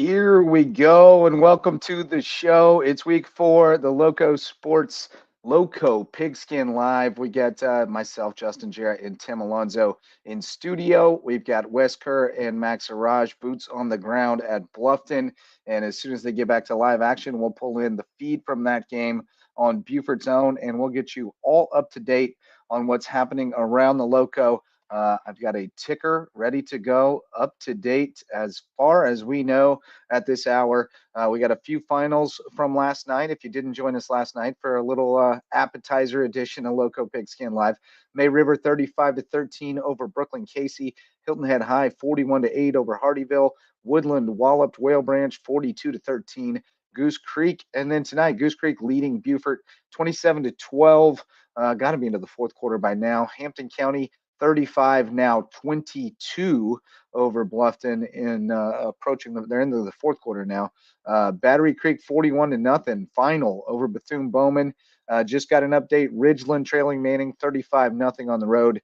Here we go, and welcome to the show. It's week 4, the Lowco Sports Lowco Pigskin Live. We got myself, Justin Jarrett, and Tim Alonso in studio. We've got Wes Kerr and Max Araj, boots on the ground at Bluffton. And as soon as they get back to live action, we'll pull in the feed from that game on Buford's Own, and we'll get you all up to date on what's happening around the Lowco. I've got a ticker ready to go, up to date as far as we know at this hour. We got a few finals from last night. If you didn't join us last night for a little appetizer edition of Lowco Pigskin Live, May River 35-13 over Brooklyn Casey. Hilton Head High 41-8 over Hardyville. Woodland walloped Whale Branch 42-13. Goose Creek, and then tonight Goose Creek leading Beaufort 27-12. Got to be into the fourth quarter by now. Hampton County 35, now 22 over Bluffton in approaching they're into the fourth quarter now. Battery Creek 41-0 final over Bethune-Bowman. Just got an update. Ridgeland trailing Manning 35-0 on the road.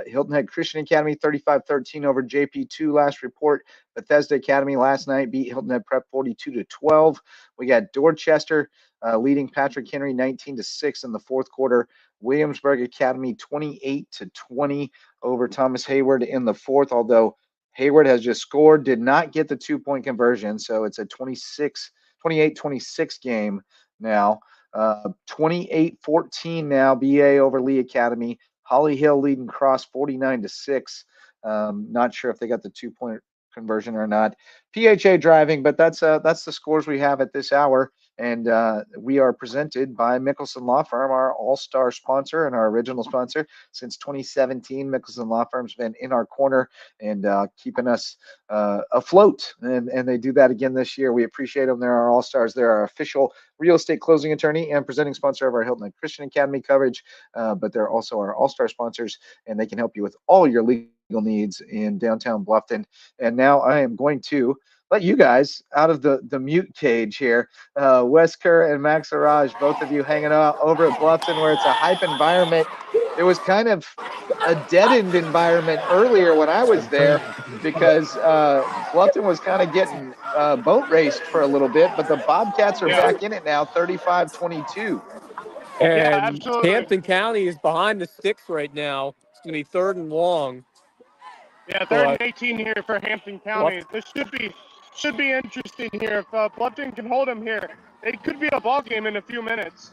Hilton Head Christian Academy 35-13 over JP2 last report. Bethesda Academy last night beat Hilton Head Prep 42-12. We got Dorchester leading Patrick Henry 19-6 in the fourth quarter. Williamsburg Academy 28-20 over Thomas Hayward in the fourth, although Hayward has just scored, did not get the 2-point conversion, so it's a 28-26 game now. 28-14 now, BA over Lee Academy. Holly Hill leading Cross 49-6. Not sure if they got the 2-point conversion or not. PHA driving, but that's the scores we have at this hour. And we are presented by Mickelson Law Firm, our all-star sponsor and our original sponsor since 2017. Mickelson Law Firm's been in our corner and keeping us afloat, and they do that again this year. We appreciate them. They're our all-stars. They're our official real estate closing attorney and presenting sponsor of our Hilton Head Christian Academy coverage, but they're also our all-star sponsors, and they can help you with all your legal needs in downtown Bluffton. And now I am going to let you guys out of the mute cage here. Wes Kerr and Max Araj, both of you hanging out over at Bluffton, where it's a hype environment. It was kind of a deadened environment earlier when I was there because Bluffton was kind of getting boat raced for a little bit, but the Bobcats are back in it now, 35-22. And Hampton County is behind the sticks right now. It's going to be 3rd and long. Yeah, 3rd and 18 here for Hampton County. This should be interesting here. If Bluffton can hold them here, it could be a ball game in a few minutes.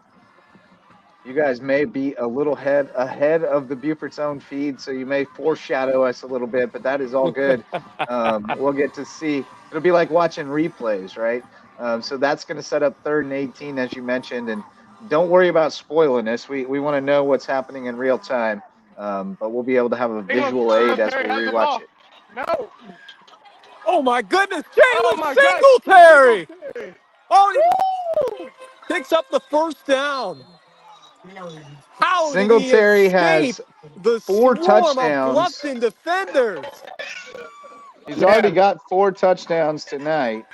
You guys may be a little ahead of the Buford's Own feed, so you may foreshadow us a little bit, but that is all good. We'll get to see. It'll be like watching replays, right? So that's going to set up 3rd and 18, as you mentioned, and don't worry about spoiling this. We want to know what's happening in real time, but we'll be able to have a visual aid as we rewatch it. No. Oh, my goodness. Jalen Singletary. Oh, he picks up the first down. How Singletary has the 4 touchdowns. Of Bluffton defenders. He's already got 4 touchdowns tonight.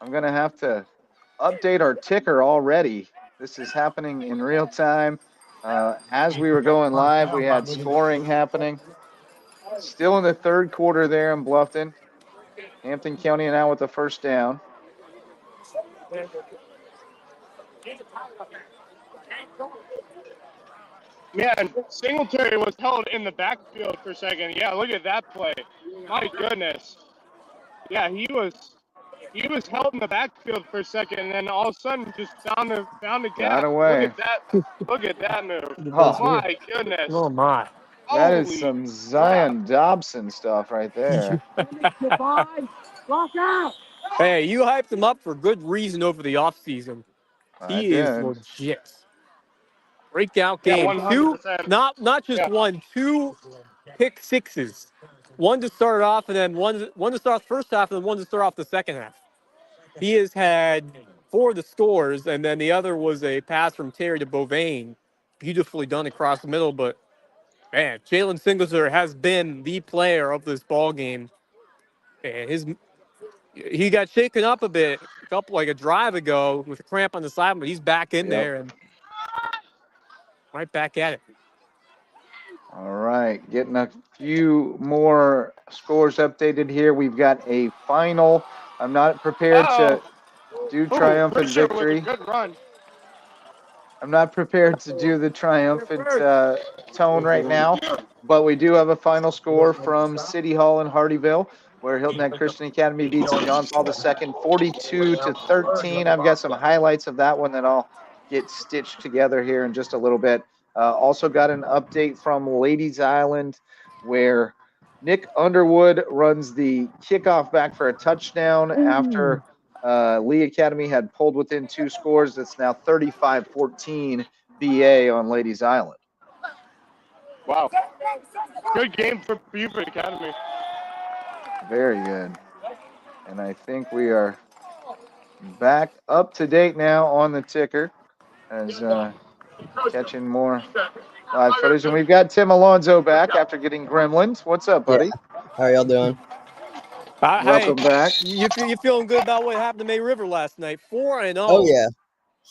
I'm going to have to update our ticker already. This is happening in real time. As we were going live, we had scoring happening. Still in the 3rd quarter there in Bluffton. Hampton County now with the first down. Man, Singletary was held in the backfield for a second. Yeah, look at that play. My goodness. Yeah, he was held in the backfield for a second, and then all of a sudden just found a gap. Got away. Look at that move. Oh, my goodness. Oh, my. That is some Zion Dobson stuff right there. Hey, you hyped him up for good reason over the offseason. He is legit. Breakout game. Yeah, 2, not just 1, 2 pick sixes. 1 to start off, and then one to start the first half, and then 1 to start off the second half. He has had 4 of the scores, and then the other was a pass from Terry to Bovain. Beautifully done across the middle, but man, Jalen Singletary has been the player of this ball game. And he got shaken up a bit a drive ago with a cramp on the side, but he's back in there and right back at it. All right, getting a few more scores updated here. We've got a final I'm not prepared to do Ooh, triumphant Fisher with a victory. good run. I'm not prepared to do the triumphant tone right now, but we do have a final score from City Hall in Hardyville, where Hilton Head Christian Academy beats John Paul II 42-13. I've got some highlights of that one that I'll get stitched together here in just a little bit. Also got an update from Ladies Island, where Nick Underwood runs the kickoff back for a touchdown after Lee Academy had pulled within 2 scores. It's now 35-14 BA on Ladies Island. Wow. Good game for Beaufort Academy. Very good. And I think we are back up to date now on the ticker as catching more live footage. And we've got Tim Alonso back after getting gremlined. What's up, Yeah. buddy? How are y'all doing? Hey, Welcome back. you feeling good about what happened to May River last night? 4-0. Oh, yeah.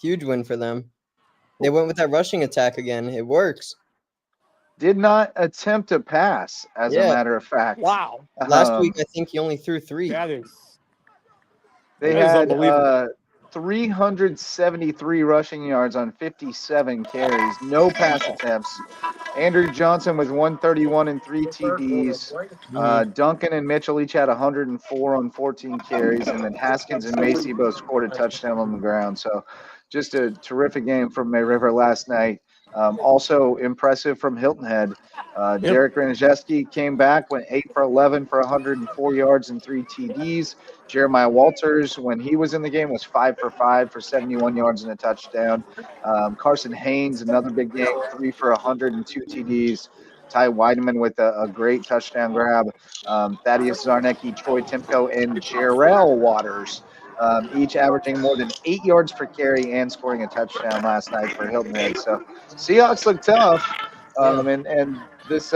Huge win for them. They went with that rushing attack again. It works. Did not attempt a pass, as a Yeah. matter of fact. Wow. Last week, I think he only threw 3. That is They that is had unbelievable. 373 rushing yards on 57 carries, no pass attempts. Andrew Johnson with 131 and 3 TDs. Duncan and Mitchell each had 104 on 14 carries, and then Haskins and Macy both scored a touchdown on the ground. So just a terrific game from May River last night. Also impressive from Hilton Head. Derek Raniszewski came back, went 8 for 11 for 104 yards and 3 TDs. Jeremiah Walters, when he was in the game, was 5 for 5 for 71 yards and a touchdown. Carson Haynes, another big game, 3 for 102 TDs. Ty Weideman with a great touchdown grab. Thaddeus Zarnecki, Troy Timko, and Jarrell Waters, each averaging more than 8 yards per carry and scoring a touchdown last night for Hilton Head. So Seahawks look tough, and this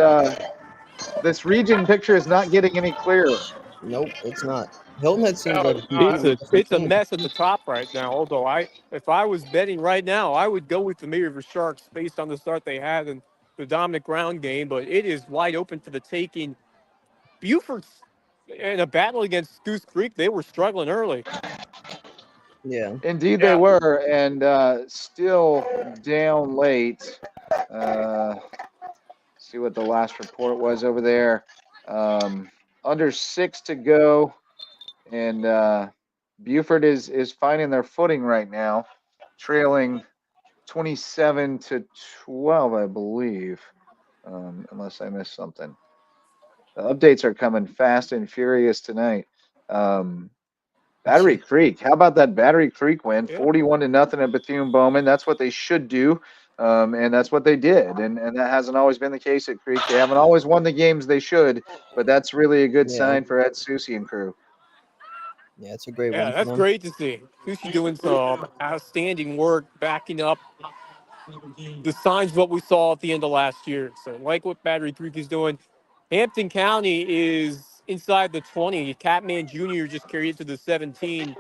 region picture is not getting any clearer. Nope, it's not. Hilton Head seems No, like a it's not. completely different It's a team. mess at the top right now. Although if I was betting right now, I would go with the May River Sharks based on the start they had in the dominant ground game. But it is wide open for the taking. Buford's in a battle against Goose Creek. They were struggling early. Yeah. Indeed, they were, and still down late. See what the last report was over there. Under 6 to go, and Buford is finding their footing right now, trailing 27-12, I believe, unless I missed something. The updates are coming fast and furious tonight. Battery Creek. How about that Battery Creek win? 41-0 at Bethune-Bowman. That's what they should do. And that's what they did. And that hasn't always been the case at Creek. They haven't always won the games they should, but that's really a good sign for Ed Susi and crew. Yeah, it's a great Yeah, win for that's them. great to see. Sushi doing some outstanding work backing up the signs of what we saw at the end of last year. So like what Battery Creek is doing. Hampton County is inside the 20. Catman Jr. just carried it to the 17.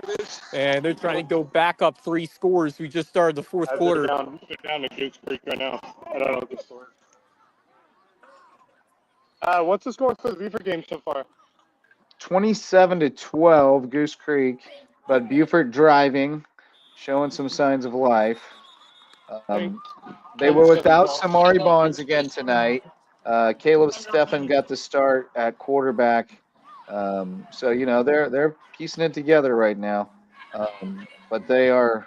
And they're trying to go back up 3 scores. We just started the fourth quarter. They're down to Goose Creek right now. I don't know the score. What's the score for the Beaufort game so far? 27-12, Goose Creek, but Buford driving, showing some signs of life. They were without Samari Bonds again tonight. Caleb Steffen got the start at quarterback. So they're piecing it together right now, but they are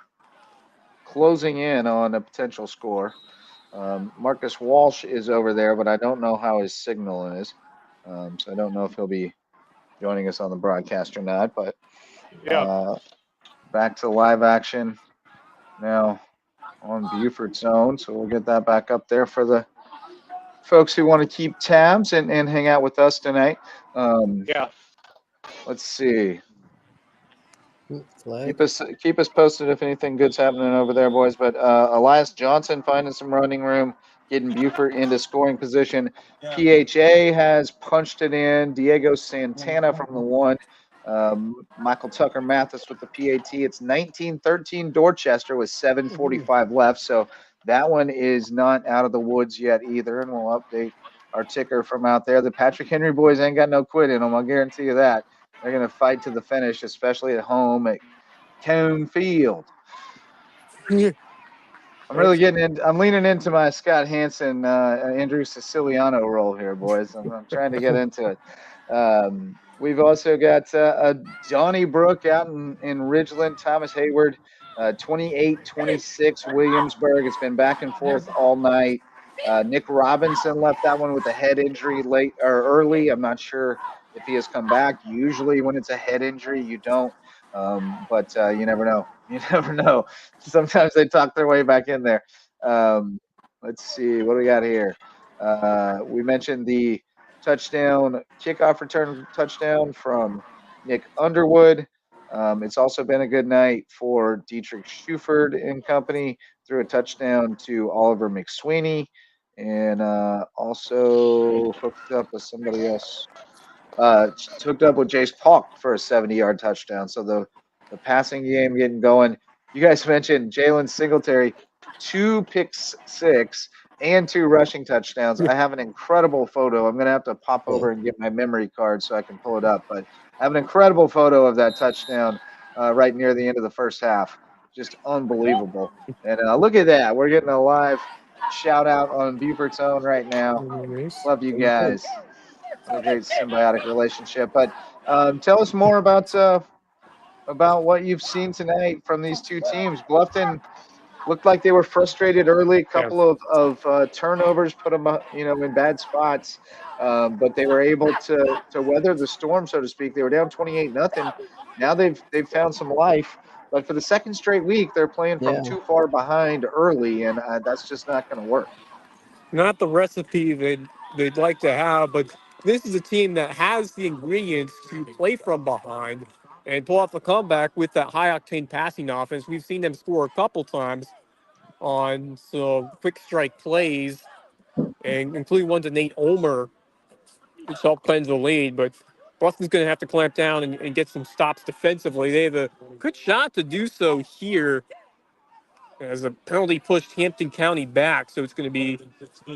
closing in on a potential score. Marcus Walsh is over there, but I don't know how his signal is, so I don't know if he'll be joining us on the broadcast or not. But back to live action now on Buford zone, so we'll get that back up there for the folks who want to keep tabs and hang out with us tonight. Let's see. Keep us posted if anything good's happening over there, boys. But Elias Johnson finding some running room, getting Buford into scoring position. PHA has punched it in. Diego Santana from the 1. Michael Tucker Mathis with the PAT. It's 19-13 Dorchester with 7:45 left. So that one is not out of the woods yet either. And we'll update our ticker from out there. The Patrick Henry boys ain't got no quit in them. I'll guarantee you that. They're going to fight to the finish, especially at home at Cone Field. I'm really getting in. I'm leaning into my Scott Hansen, Andrew Siciliano role here, boys. I'm trying to get into it. We've also got Donnybrook out in Ridgeland, Thomas Hayward, 28-26 Williamsburg. It's been back and forth all night. Nick Robinson left that one with a head injury late or early. I'm not sure if he has come back. Usually, when it's a head injury, you don't. But you never know. You never know. Sometimes they talk their way back in there. Let's see what do we got here. We mentioned the touchdown, kickoff return touchdown from Nick Underwood. It's also been a good night for Dietrich Schuford and company through a touchdown to Oliver McSweeney, and also hooked up with somebody else. Hooked up with Jace Polk for a 70-yard touchdown. So the passing game getting going. You guys mentioned Jalen Singletary, 2 picks 6 and 2 rushing touchdowns. I have an incredible photo. I'm gonna have to pop over and get my memory card so I can pull it up. But I have an incredible photo of that touchdown right near the end of the first half. Just unbelievable. And look at that. We're getting a live shout out on Beaufort's Own right now. Love you guys. What a great symbiotic relationship. But tell us more about what you've seen tonight from these two teams. Bluffton looked like they were frustrated early. A Yeah. couple of turnovers put them, in bad spots, but they were able to weather the storm, so to speak. They were down 28-0. Now they've found some life. But for the second straight week, they're playing from Yeah. too far behind early, and that's just not going to work. Not the recipe they'd like to have, but this is a team that has the ingredients to play from behind and pull off a comeback with that high octane passing offense. We've seen them score a couple times on some quick strike plays, and including one to Nate Ulmer, which helped cleanse the lead. But Boston's going to have to clamp down and get some stops defensively. They have a good shot to do so here as a penalty pushed Hampton County back. So it's going to be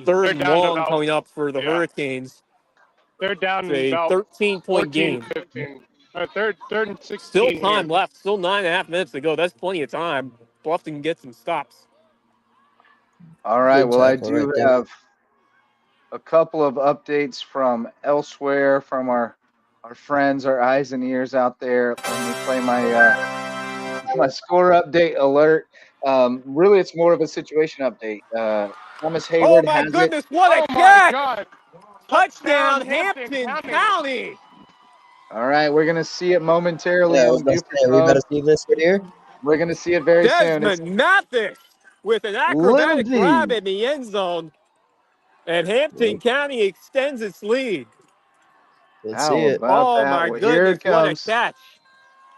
third They're and down to long about, coming up for the yeah. Hurricanes. They're It's down a about 13-point 14, game. 15. Third and Still 16 here. time left. Still 9.5 minutes to go. That's plenty of time. Bluffton can get some stops. All right. Good Well, I tackle right do there. have a couple of updates from elsewhere from our friends, our eyes and ears out there. Let me play my score update alert. Really, it's more of a situation update. Thomas Oh Hayward my has it. goodness, what Oh a my catch! God! Touchdown, Hampton Hampton County. County! All right, we're gonna see it momentarily Yeah, I was on about to Buford's say, are we about phone. to see this right here? We're gonna see it very soon. It's Desmond Mathis with an Little acrobatic grab D. in the end zone, and Hampton County extends its lead. Let's see How it. about Oh that? my Well, here goodness, it what a comes. catch!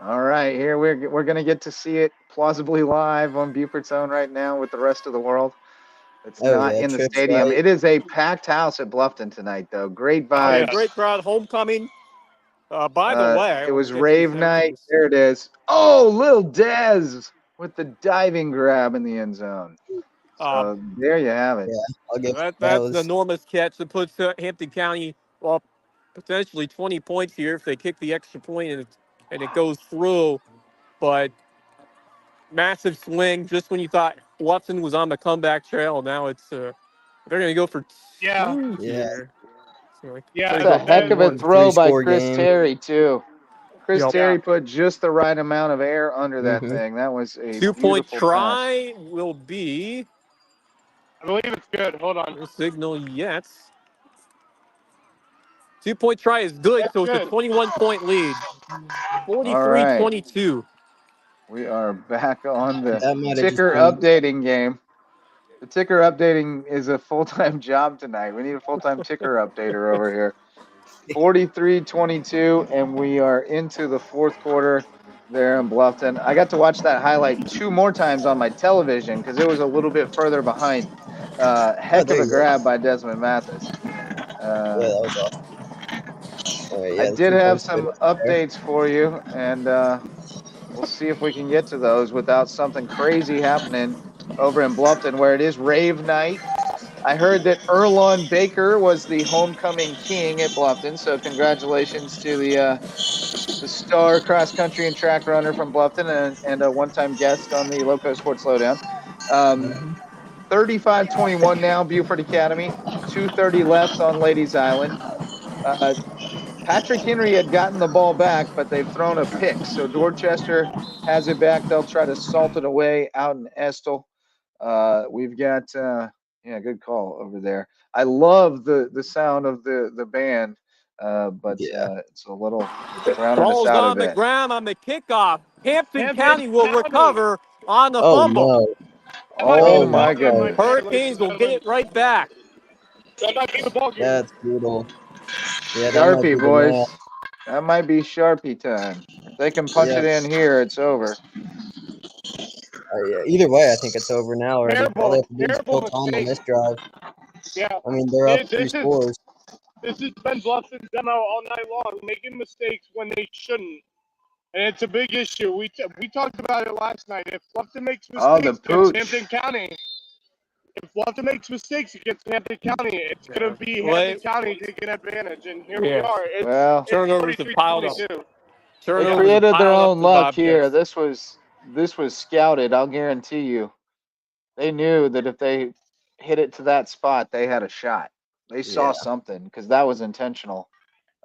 All right, here we're gonna get to see it plausibly live on Buford's Own right now with the rest of the world. It's Oh not yeah, in the trips stadium. right. It is a packed house at Bluffton tonight, though. Great Oh Yeah, yes. vibes. great crowd, homecoming. By the way, I It want was to get this rave out to night. this. There it is. Oh, Lil Dez with the diving grab in the end zone. Uh, So there you have it. Yeah, I'll give that that's an was. enormous catch that puts Hampton County up potentially 20 points here if they kick the extra point and it goes through. But massive swing just when you thought Watson was on the comeback trail. Now it's they're going to go for Yeah. two Yeah, here. So like, Yeah. try That's to a go heck of a 2-1. throw by three-score Chris game. Terry, too. Chris Yep. Terry Yeah. put just the right amount of air under that Mm-hmm. thing. That was a 2-point beautiful pass. try will be I believe it's good. Hold on. no signal yet. 2-point try is good, It's so it's a good. 21-point lead. All right. 43-22. We are back on the That might have just ticker been. updating game. The ticker updating is a full-time job tonight. We need a full-time ticker updater over here. 43-22, and we are into the fourth quarter there in Bluffton. I got to watch that highlight 2 more times on my television because it was a little bit further behind. Oh, Heck there of a you go. grab by Desmond Mathis. Yeah, Uh, that was awesome. All right, I yeah, the did 2 points have are good some right there. updates for you, and we'll see if we can get to those without something crazy happening over in Bluffton, where it is rave night. I heard that Erlon Baker was the homecoming king at Bluffton, so congratulations to the star cross country and track runner from Bluffton and a one-time guest on the Lowco Sports Lowdown. 35-21 now, Buford Academy. 2:30 left on Ladies Island. Patrick Henry had gotten the ball back, but they've thrown a pick. So Dorchester has it back. They'll try to salt it away out in Estill. We've got good call over there. I love the sound of the band, but it's a little drowning us Ball's out a on the bit. ground on the kickoff. Hampton Hampton County will County. recover on the Oh fumble. no! That might be Oh the my ball game goodness! right there, ladies Hurricanes and will get gentlemen. it right back. That might be the ball game. That's brutal. Yeah, that might be Sharpie the man. boys, that might be Sharpie time. If they can punch Yeah. it in here, it's over. Yeah. Either way, I think it's over now already. All they have to do is Terrible kill Tom on mistake. this drive. Yeah. I mean, they're up 3 This scores. has been Bluffton's demo all night long, making mistakes when they shouldn't. And it's a big issue. We talked about it last night. If Bluffton makes Oh, the mistakes against pooch. Hampton County, if Bluffton makes mistakes against Hampton County, it's going to be Well, Hampton County taking advantage. And here we Yeah. are. Well, It's Turnovers have piled up. 43-22. they Turnovers have created their piled up own for the luck here. Bobcats. This was scouted. I'll guarantee you. They knew that if they hit it to that spot, they had a shot. They saw Yeah. something because that was intentional.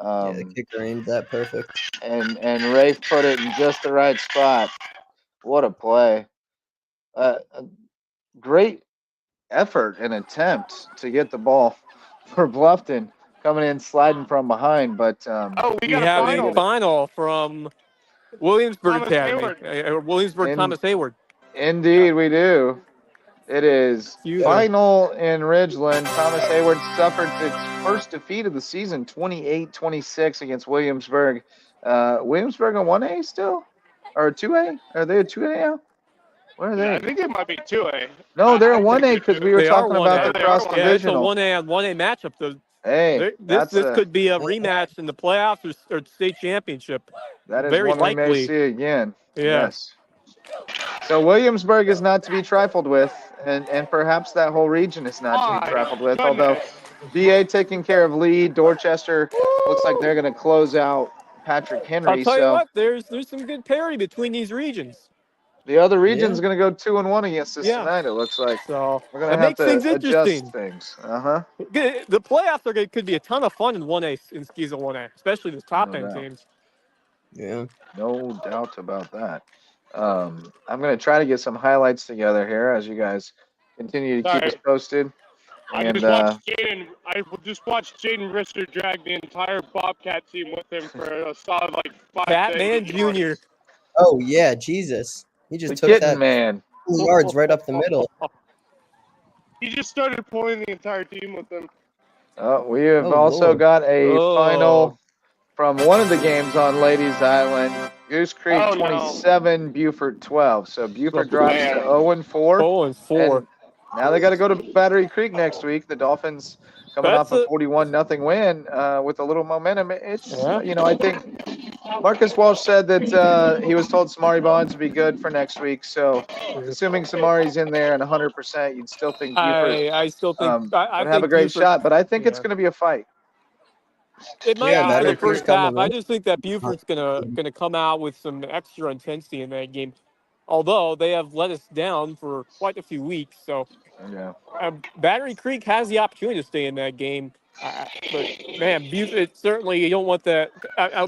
Yeah, the kicker aimed that perfect. And Rafe put it in just the right spot. What a play! A great effort and attempt to get the ball for Bluffton coming in sliding from behind, but Oh, we We got a have a final. final from Williamsburg Thomas Academy, Hayward. Williamsburg in Thomas Hayward. indeed we do. It is Excuse me. final in Ridgeland. Thomas Hayward suffered its first defeat of the season, 28-26 against Williamsburg. Williamsburg on 1A still? Or 2A? Are they a 2A now? Where are I they? think it might be 2A. No, they're I think 1A they because do. we were They are talking about 1A. the Oh, they are cross 1A. Yeah, it's a divisional. 1A on 1A matchup. Hey, This that's could be a rematch in the playoffs or state championship. that is Very one we may likely. see again. Yeah. Yes. So Williamsburg is not to be trifled with, and perhaps that whole region is not to be My trifled with. Although goodness. BA taking care of Lee, Dorchester looks like they're going to close out Patrick I'll Henry. tell you So what, there's some good parity between these regions. the other region's Yeah. going to go 2-1 against us Yeah. tonight. It looks like So we're going that to have makes to things adjust interesting. things. The playoffs could be a ton of fun in 1A in Skiza 1A, especially the top No end doubt. teams. Yeah. No doubt about that. I'm going to try to get some highlights together here as you guys continue to keep us Sorry. posted. I And just watched Jaden Rister drag the entire Bobcat team with him for a solid like 5 Batman to 8 yards. Jr. Oh yeah, Jesus. He the just took kitten that man. 2 yards right up the middle. He just started pulling the entire team with him. We have Oh also Lord. got a Oh. final from one of the games on Ladies Island. Goose Creek Oh, no. 27, Buford 12. So Buford drops to Man. 0-4. 0-4. And now they got to go to Battery Creek next week. The Dolphins coming That's off a a 41-0 win with a little momentum. It's, yeah. I think Marcus Walsh said that he was told Samari Bonds would be good for next week. So assuming Samari's in there and 100%, you'd still think Buford I still think I would have a think great Buford. shot. But I think it's Yeah. going to be a fight. It might Yeah, be for the Battery Creek's first half. coming, I right? just think that Buford's gonna come out with some extra intensity in that game. Although they have let us down for quite a few weeks, so Yeah. Battery Creek has the opportunity to stay in that game. But man, Buford certainly you don't want that.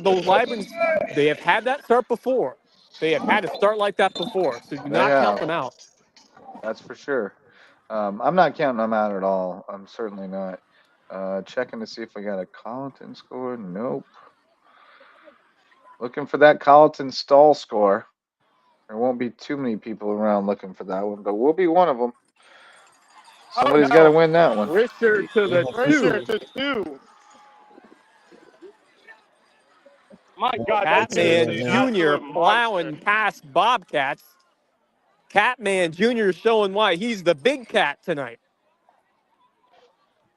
Those Librans, they have had that start before. They have had a start like that before, so do They not count have. them out. That's for sure. I'm not counting them out at all. I'm certainly not. Checking to see if we got a Colleton score. Nope. Looking for that Colleton stall score. There won't be too many people around looking for that one, but we'll be one of them. Somebody's got to win that one. Richter to the Rister 2. to 2. My God, that kid is Catman an Jr. absolute plowing monster. past Bobcats. Catman Jr. showing why he's the big cat tonight.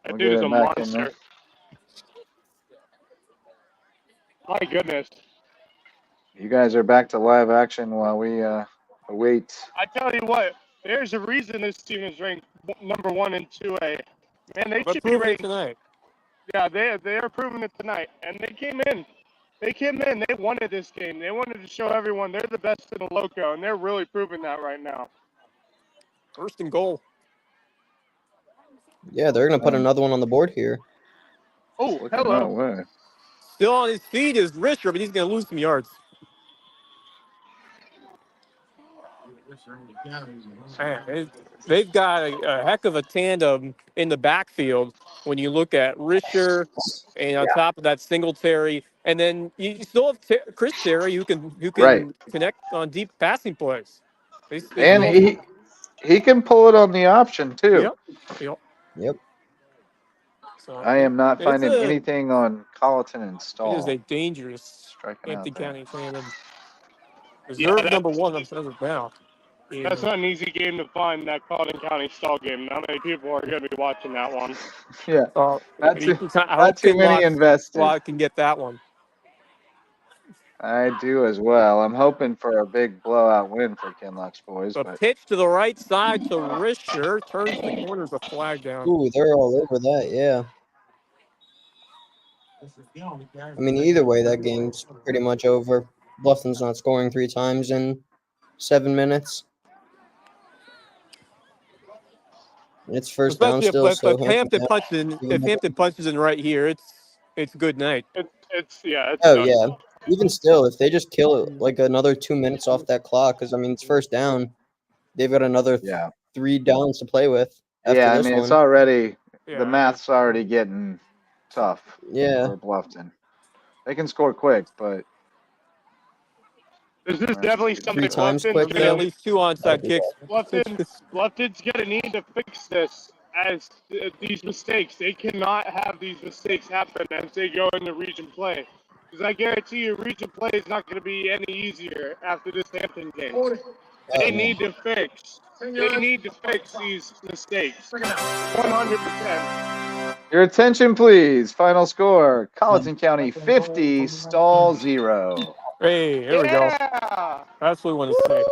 That We'll dude get is a it back in there. monster. My goodness. You guys are back to live action while we await. I tell you what, there's a reason this team is ranked number 1 in 2A. Man, they But should be proving it ranked. tonight. Yeah, they are proving it tonight, and they came in. They came in. They wanted this game. They wanted to show everyone they're the best in the Lowco, and they're really proving that right now. First and goal. Yeah, they're gonna put another one on the board here. Oh, Looking that hello. way. Still on his feet is Risher, but he's going to lose some yards. Man, they've got a heck of a tandem in the backfield when you look at Risher and on top of that Singletary. And then you still have Chris Terry who can Right. connect on deep passing plays. They And still, he can pull it on the option too. yep. Yep. So I am not it's finding a anything on Colleton and it is Stall a dangerous striking Hampton out there. County tandem. Yeah, Reserve number one on center bound. that's not an easy game to find, that Colleton County stall game. Not many people are going to be watching that one. Yeah, I not hope too many Kinlock's invested. squad can get that one. I do as well. I'm hoping for a big blowout win for Kinlock's boys, The but pitch to the right side to Risher turns the corners, a flag down. Ooh, they're all over that. Yeah. I mean, either way, that game's pretty much over. Bluffton's not scoring 3 times in 7 minutes. It's first down Especially still, so if Hampton Hampton. punches in right here, it's good night. It's Oh done. yeah. Even still, if they just kill like another 2 minutes off that clock, because I mean it's first down, they've got another yeah. 3 downs to play with after Yeah, I this mean, it's one. already, Yeah, the math's already getting tough Yeah. for Bluffton. They can score quick, but This is definitely something 3 times Bluffton's quick I think at though. least 2 onside kicks. Bluffton's going to need to fix this as these mistakes. They cannot have these mistakes happen as they go into region play. Because I guarantee you, region play is not going to be any easier after this Hampton game. They need to fix. They need to fix these mistakes. 100%. your attention, please. Final score: Colleton County 50, Stall 0. Hey, here we go. Yeah. That's what we want to see.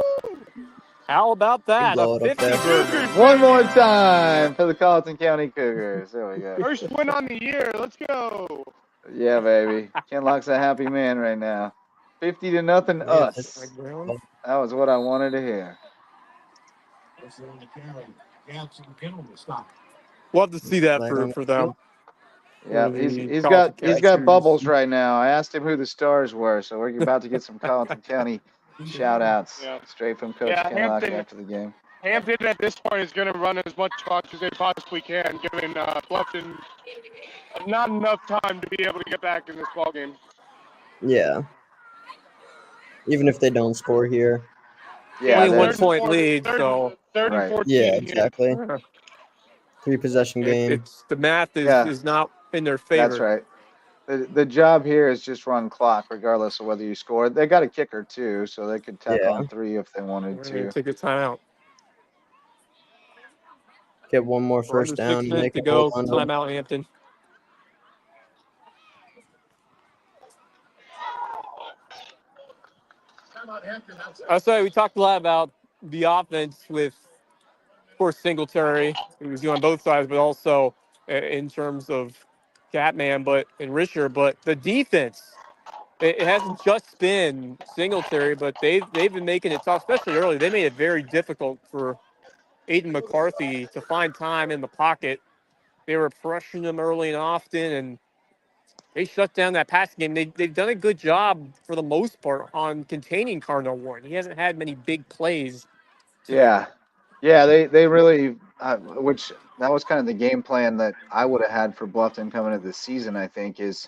How about that? blow A it up 50 there. burger. One more time for the Colleton County Cougars. There we go. First win on the year. Let's go. Yeah, baby. Kenlock's a happy man right now. 50-0 us. That was what I wanted to hear. Love to see that Flag on for the them. Yeah, For he's the got Colleton bubbles right now. I asked him who the stars were, so we're about to get some Colleton County shout outs straight from Coach Kenlock after the game. Hampton at this point is going to run as much clock as they possibly can, giving Bluffton not enough time to be able to get back in this ball game. Yeah. Even if they don't score here. Yeah, 21-point lead, so third and right. 14. Yeah, exactly. yeah. 3 possession game. It's the math Yeah. is not in their favor. That's right. The job here is just run clock, regardless of whether you score. They got a kicker too, so they could tack on 3 if they wanted We're to. gonna take a timeout. Get one more We're first under 6 down. minutes Make to it go. hold on to it. Timeout, Hampton. I say we talked a lot about the offense with, of course, Singletary, who was doing both sides, but also in terms of Catman, and Risher. But the defense, it hasn't just been Singletary, but they've been making it tough, especially early. They made it very difficult for Aiden McCarthy to find time in the pocket. They were pressuring him early and often, and they shut down that passing game. They've done a good job for the most part on containing Cardinal Warren. He hasn't had many big plays tonight. Yeah, they really, which that was kind of the game plan that I would have had for Bluffton coming into the season. I think is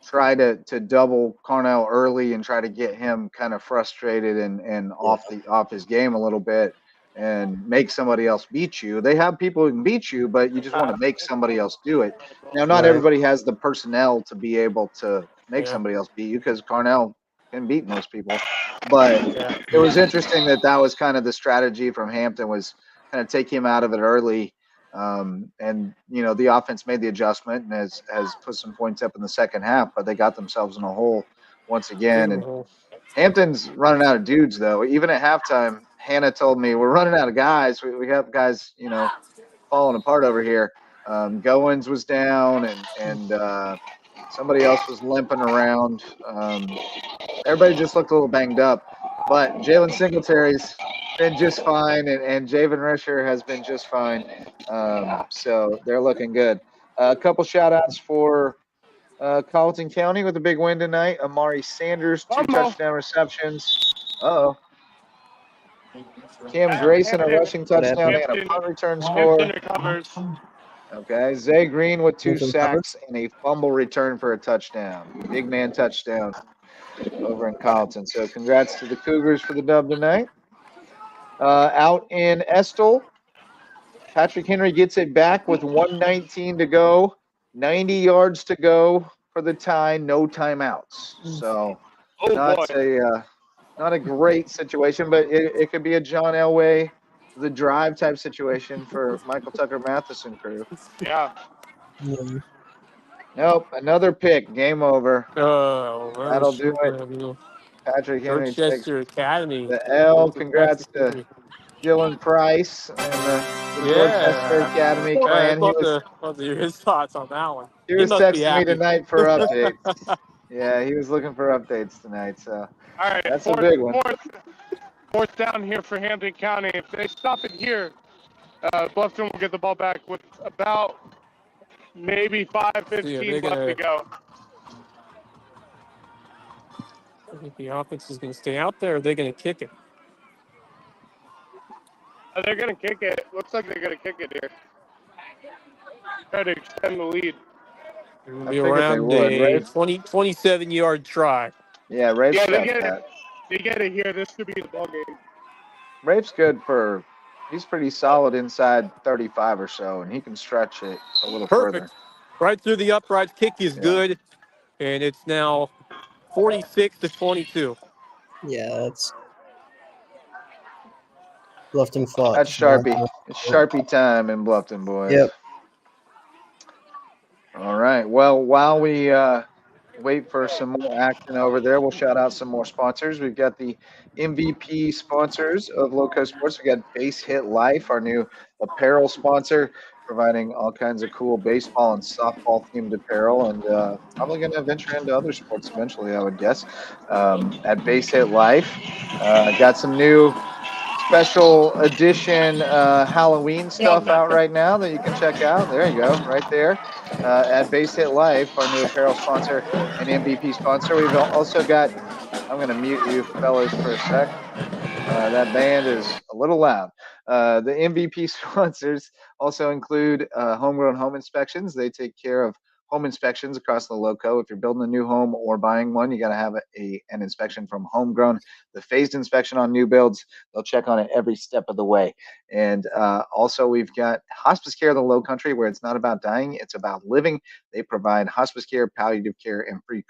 try to double Carnell early and try to get him kind of frustrated and off his game a little bit and make somebody else beat you. They have people who can beat you, but you just want to make somebody else do it. Now, not everybody has the personnel to be able to make somebody else beat you because Carnell can beat most people. But it was interesting that was kind of the strategy from Hampton was kind of take him out of it early. And the offense made the adjustment and has put some points up in the second half, but they got themselves in a hole once again. And Hampton's running out of dudes though. Even at halftime, Hannah told me we're running out of guys. We have guys, falling apart over here. Goins was down, and somebody else was limping around. Everybody just looked a little banged up, but Jalen Singletary's been just fine, and Javen Risher has been just fine. So they're looking good. A couple shout outs for Colleton County with a big win tonight. Amari Sanders, 2 Fumble. touchdown receptions. Uh-oh. Cam Grayson, a rushing touchdown and a punt return score. recovers. Okay. Zay Green with 2 Hampton covered. sacks and a fumble return for a touchdown. Big man touchdown over in Colleton. So congrats to the Cougars for the dub tonight. Out in Estill, Patrick Henry gets it back with 119 to go, 90 yards to go for the tie, no timeouts. So Oh boy. not a great situation, but it could be a John Elway, the drive type situation for Michael Tucker Matheson crew. Yeah. Yeah. Nope, another pick, game over. Oh, That'll do it. Patrick Henry takes Dorchester Academy. the L. Congrats to Dylan Price and the Dorchester Yeah. Academy I'd clan. love to hear his thoughts on that one. He He was must be texting me happy. tonight for updates. Yeah, he was looking for updates tonight. So All right. that's a big one. Fourth down here for Hampton County. If they stop it here, Bluffton will get the ball back with about maybe 5:15 left to go. I think the offense is going to stay out there, or they're going to kick it. They're going to kick it. Looks like they're going to kick it here. Try to extend the lead. It'll be around a 27-yard try. Yeah, Rafe's Yeah, got that. they get it here. This could be the ball game. Rafe's good for. He's pretty solid inside 35 or so, and he can stretch it a little Perfect. further. Right through the uprights. Kick is good, and it's now 46-22. Yeah, that's Bluffton fought. That's Sharpie. It's Sharpie time in Bluffton, boys. Yep. All right. Well, while we wait for some more action over there, we'll shout out some more sponsors. We've got the MVP sponsors of Lowco Sports. We got Base Hit Life, our new apparel sponsor, providing all kinds of cool baseball and softball themed apparel, and probably going to venture into other sports eventually, I would guess. At Base Hit Life, got some new special edition Halloween stuff out right now that you can check out. There you go, right there. At Base Hit Life, our new apparel sponsor and MVP sponsor. We've also got, I'm going to mute you fellas for a sec. That band is a little loud. The MVP sponsors also include Homegrown Home Inspections. They take care of home inspections across the Lowco. If you're building a new home or buying one, you got to have an inspection from Homegrown. The phased inspection on new builds, they'll check on it every step of the way. And also, we've got hospice care in the Low Country, where it's not about dying, it's about living. They provide hospice care, palliative care, and free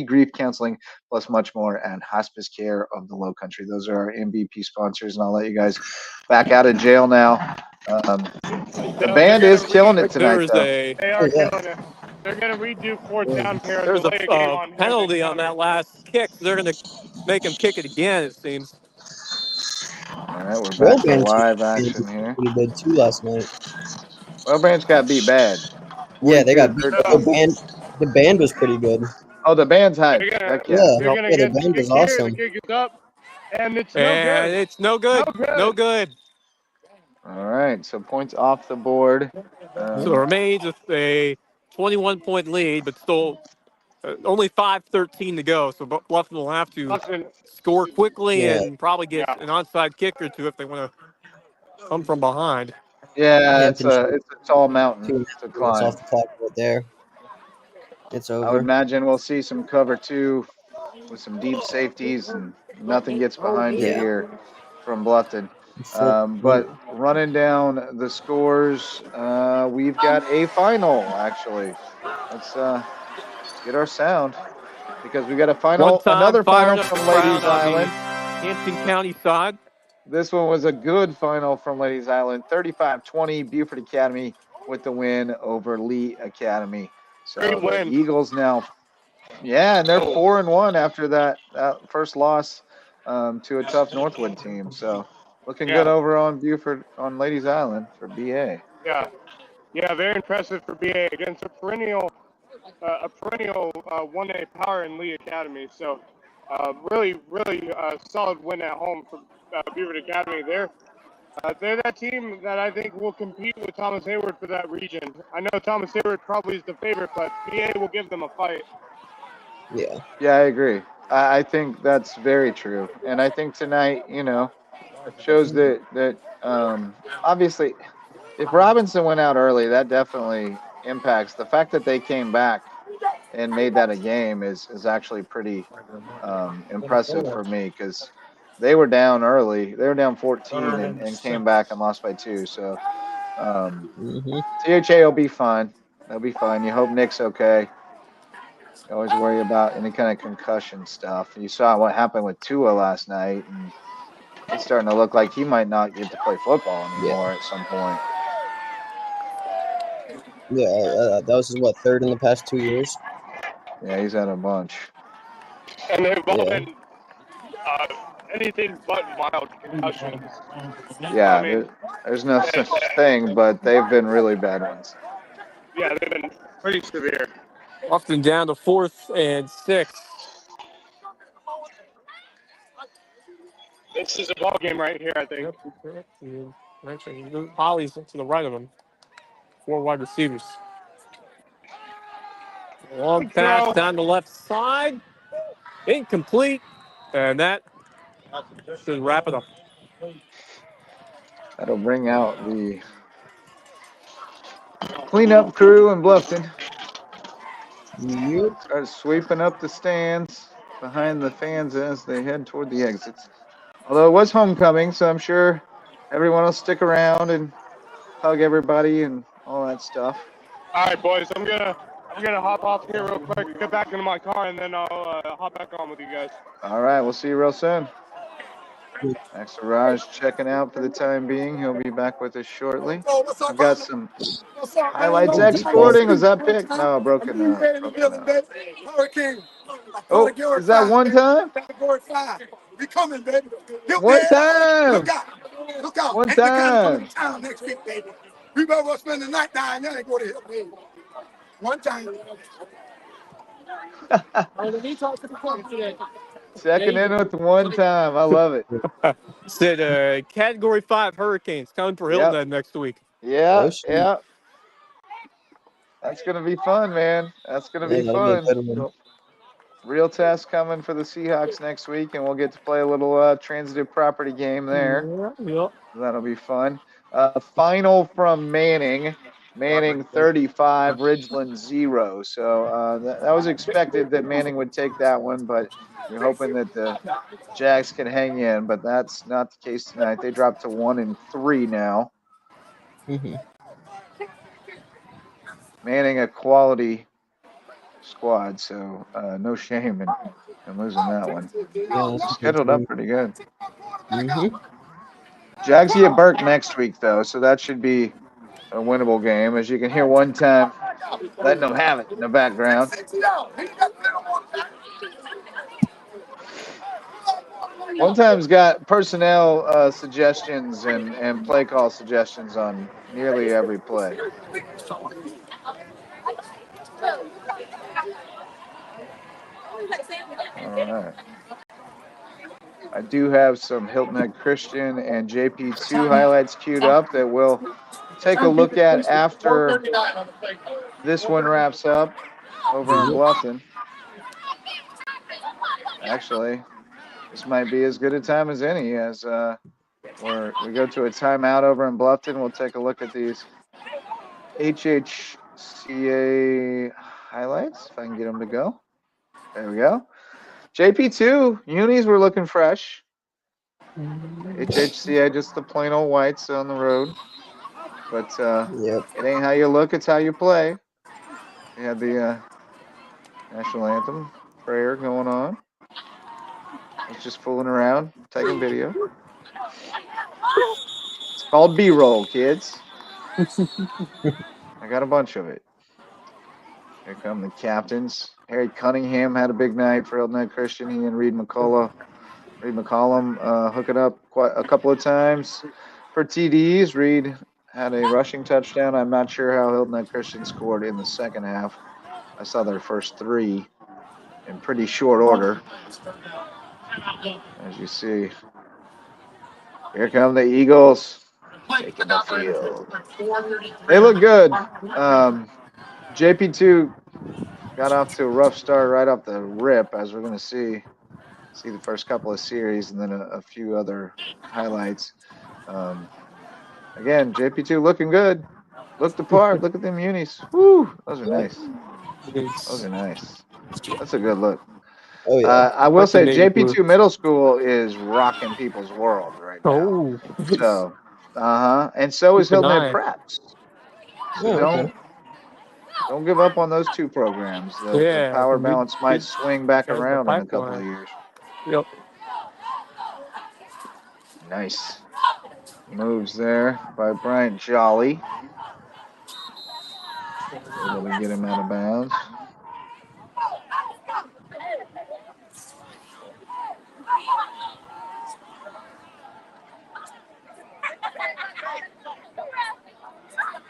grief counseling, plus much more at Hospice Care of the Low Country. Those are our MVP sponsors, and I'll let you guys back out of jail now. The band is killing it tonight, though. They are killing it. They're going to redo fourth down here. There's a penalty on that last kick. They're going to make him kick it again, it seems. All right, we're back to live action here. Pretty good too last night. Well, Branch got beat bad. Yeah, they got beat. The band was pretty good. Oh, the band's hype. The band was awesome. The kick is up, and it's no good. No good. All right, so points off the board. So it remains a 21-point lead, but still only 5:13 to go. So Bluffton will have to score quickly and probably get an onside kick or two if they want to come from behind. Yeah, it's a tall mountain to climb. Off the clock right there. It's over. I would imagine we'll see some cover two with some deep safeties, and nothing gets behind you here from Bluffton. But running down the scores, we've got a final, actually. Let's get our sound, because we got a final, another final from Ladies Island. Hampton County side. This one was a good final from Ladies Island. 35-20, Buford Academy with the win over Lee Academy. So the Eagles now, and they're 4-1 after that first loss to a tough Northwood team. So looking good over on Buford, on Ladies Island for BA. Yeah. Yeah, very impressive for BA against a perennial 1A power in Lee Academy. So really solid win at home for Beaver Academy. They're that team that I think will compete with Thomas Hayward for that region. I know Thomas Hayward probably is the favorite, but BA will give them a fight. Yeah. Yeah, I agree. I think that's very true. And I think tonight, shows that obviously if Robinson went out early, that definitely impacts the fact that they came back and made that a game is actually pretty impressive for me because they were down early. They were down 14 and came back and lost by 2. So Hmm. THA will be fine. They'll be fine. You hope Nick's okay. You always worry about any kind of concussion stuff. You saw what happened with Tua last night, and he's starting to look like he might not get to play football Yeah. anymore at some point. Yeah. That was his, what, third in the past 2 years? Yeah, he's had a bunch. And they've all Yeah. been anything but mild concussions. I Yeah, mean, there's no such thing, but they've been really bad ones. yeah, they've been pretty severe. Often down to 4th and 6. This is a ball game right here, I think. Yep. Actually, Holly's to the right of him. 4 wide receivers. Long Good pass throw. down the left side. Incomplete. And that should wrap it up. That'll bring out the cleanup crew in Bluffton. Yep. Start sweeping up the stands behind the fans as they head toward the exits. Although it was homecoming, so I'm sure everyone will stick around and hug everybody and all that stuff. All right, boys, I'm gonna hop off here real quick, get back into my car, and then I'll hop back on with you guys. All right, we'll see you real soon. Max Raj checking out for the time being. He'll be back with us shortly. I've got some highlights Oh, deep ball. exporting. Was that pick? No, broken up. Oh, is that one time? We coming, baby. One time. Look out. Look out. One Ain't the kind of coming time. to town next week, baby. We better go spend the night down there and go to help, baby. One time. Checking in with one time. I love it. Said Category 5 Hurricanes coming for Hilton Yep. Head next week. Yeah, Oh, sweet. yeah. That's gonna be fun, man. That's gonna be Yeah, that'll be a fun. good one. Real test coming for the Seahawks next week, and we'll get to play a little transitive property game there. Yep. That'll be fun. Final from Manning. Manning 35, Ridgeland 0. So that was expected that Manning would take that one, but you're hoping that the Jags can hang in, but that's not the case tonight. They dropped to 1-3 now. Hmm. Manning a quality squad, so no shame in losing that one. Yeah, that's Scheduled up pretty good. Mm-hmm. Jagsy at Burke next week, though, so that should be a winnable game. As you can hear one time, letting them have it in the background. One time's got personnel suggestions and play call suggestions on nearly every play. All right. I do have some Hilton Head Christian and JP2 highlights queued up that we'll take a look at after this one wraps up over in Bluffton. Actually, this might be as good a time as any as we go to a timeout over in Bluffton. We'll take a look at these HHCA highlights, if I can get them to go. There we go. JP2, unis were looking fresh. HHCA, just the plain old whites on the road. But Yep. it ain't how you look, it's how you play. We had the national anthem prayer going on. I was just fooling around, taking video. It's called B-roll, kids. I got a bunch of it. Here come the captains. Harry Cunningham had a big night for Hilton Head Christian. He and Reed McCollum hooking up quite a couple of times for TDs. Reed had a rushing touchdown. I'm not sure how Hilton Head Christian scored in the second half. I saw their first three in pretty short order, as you see. Here come the Eagles taking the field. They look good. JP2 got off to a rough start right off the rip, as we're going to see the first couple of series and then a few other highlights. Again, JP2 looking good. Look the part. Look at them unis. Woo, those are nice. Those are nice. That's a good look. Oh yeah. I will Like the say navy JP2 blue. middle school is rocking people's world right now. Oh, So, and so is keep an Hilton Head eye. Preps. So Oh, okay. don't give up on those two programs. The Yeah, power the balance might swing back guys in the around in a couple of pipeline. years. Yep. Nice moves there by Bryant Jolly. Able to get him out of bounds.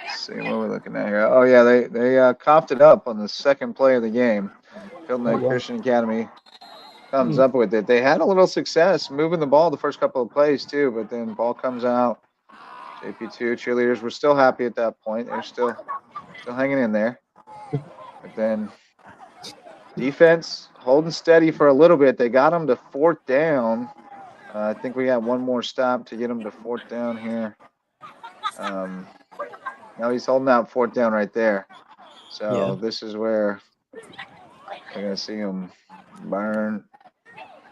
Let's see what we're looking at here. Oh yeah, they coughed it up on the second play of the game. Hilton Oh Head wow. Christian Academy comes up with it. They had a little success moving the ball the first couple of plays too, but then ball comes out. JP2 cheerleaders were still happy at that point. They're still hanging in there. But then defense holding steady for a little bit. They got them to fourth down. I think we got one more stop to get them to fourth down here. Now he's holding out fourth down right there. So Yeah. this is where we're gonna see him burn.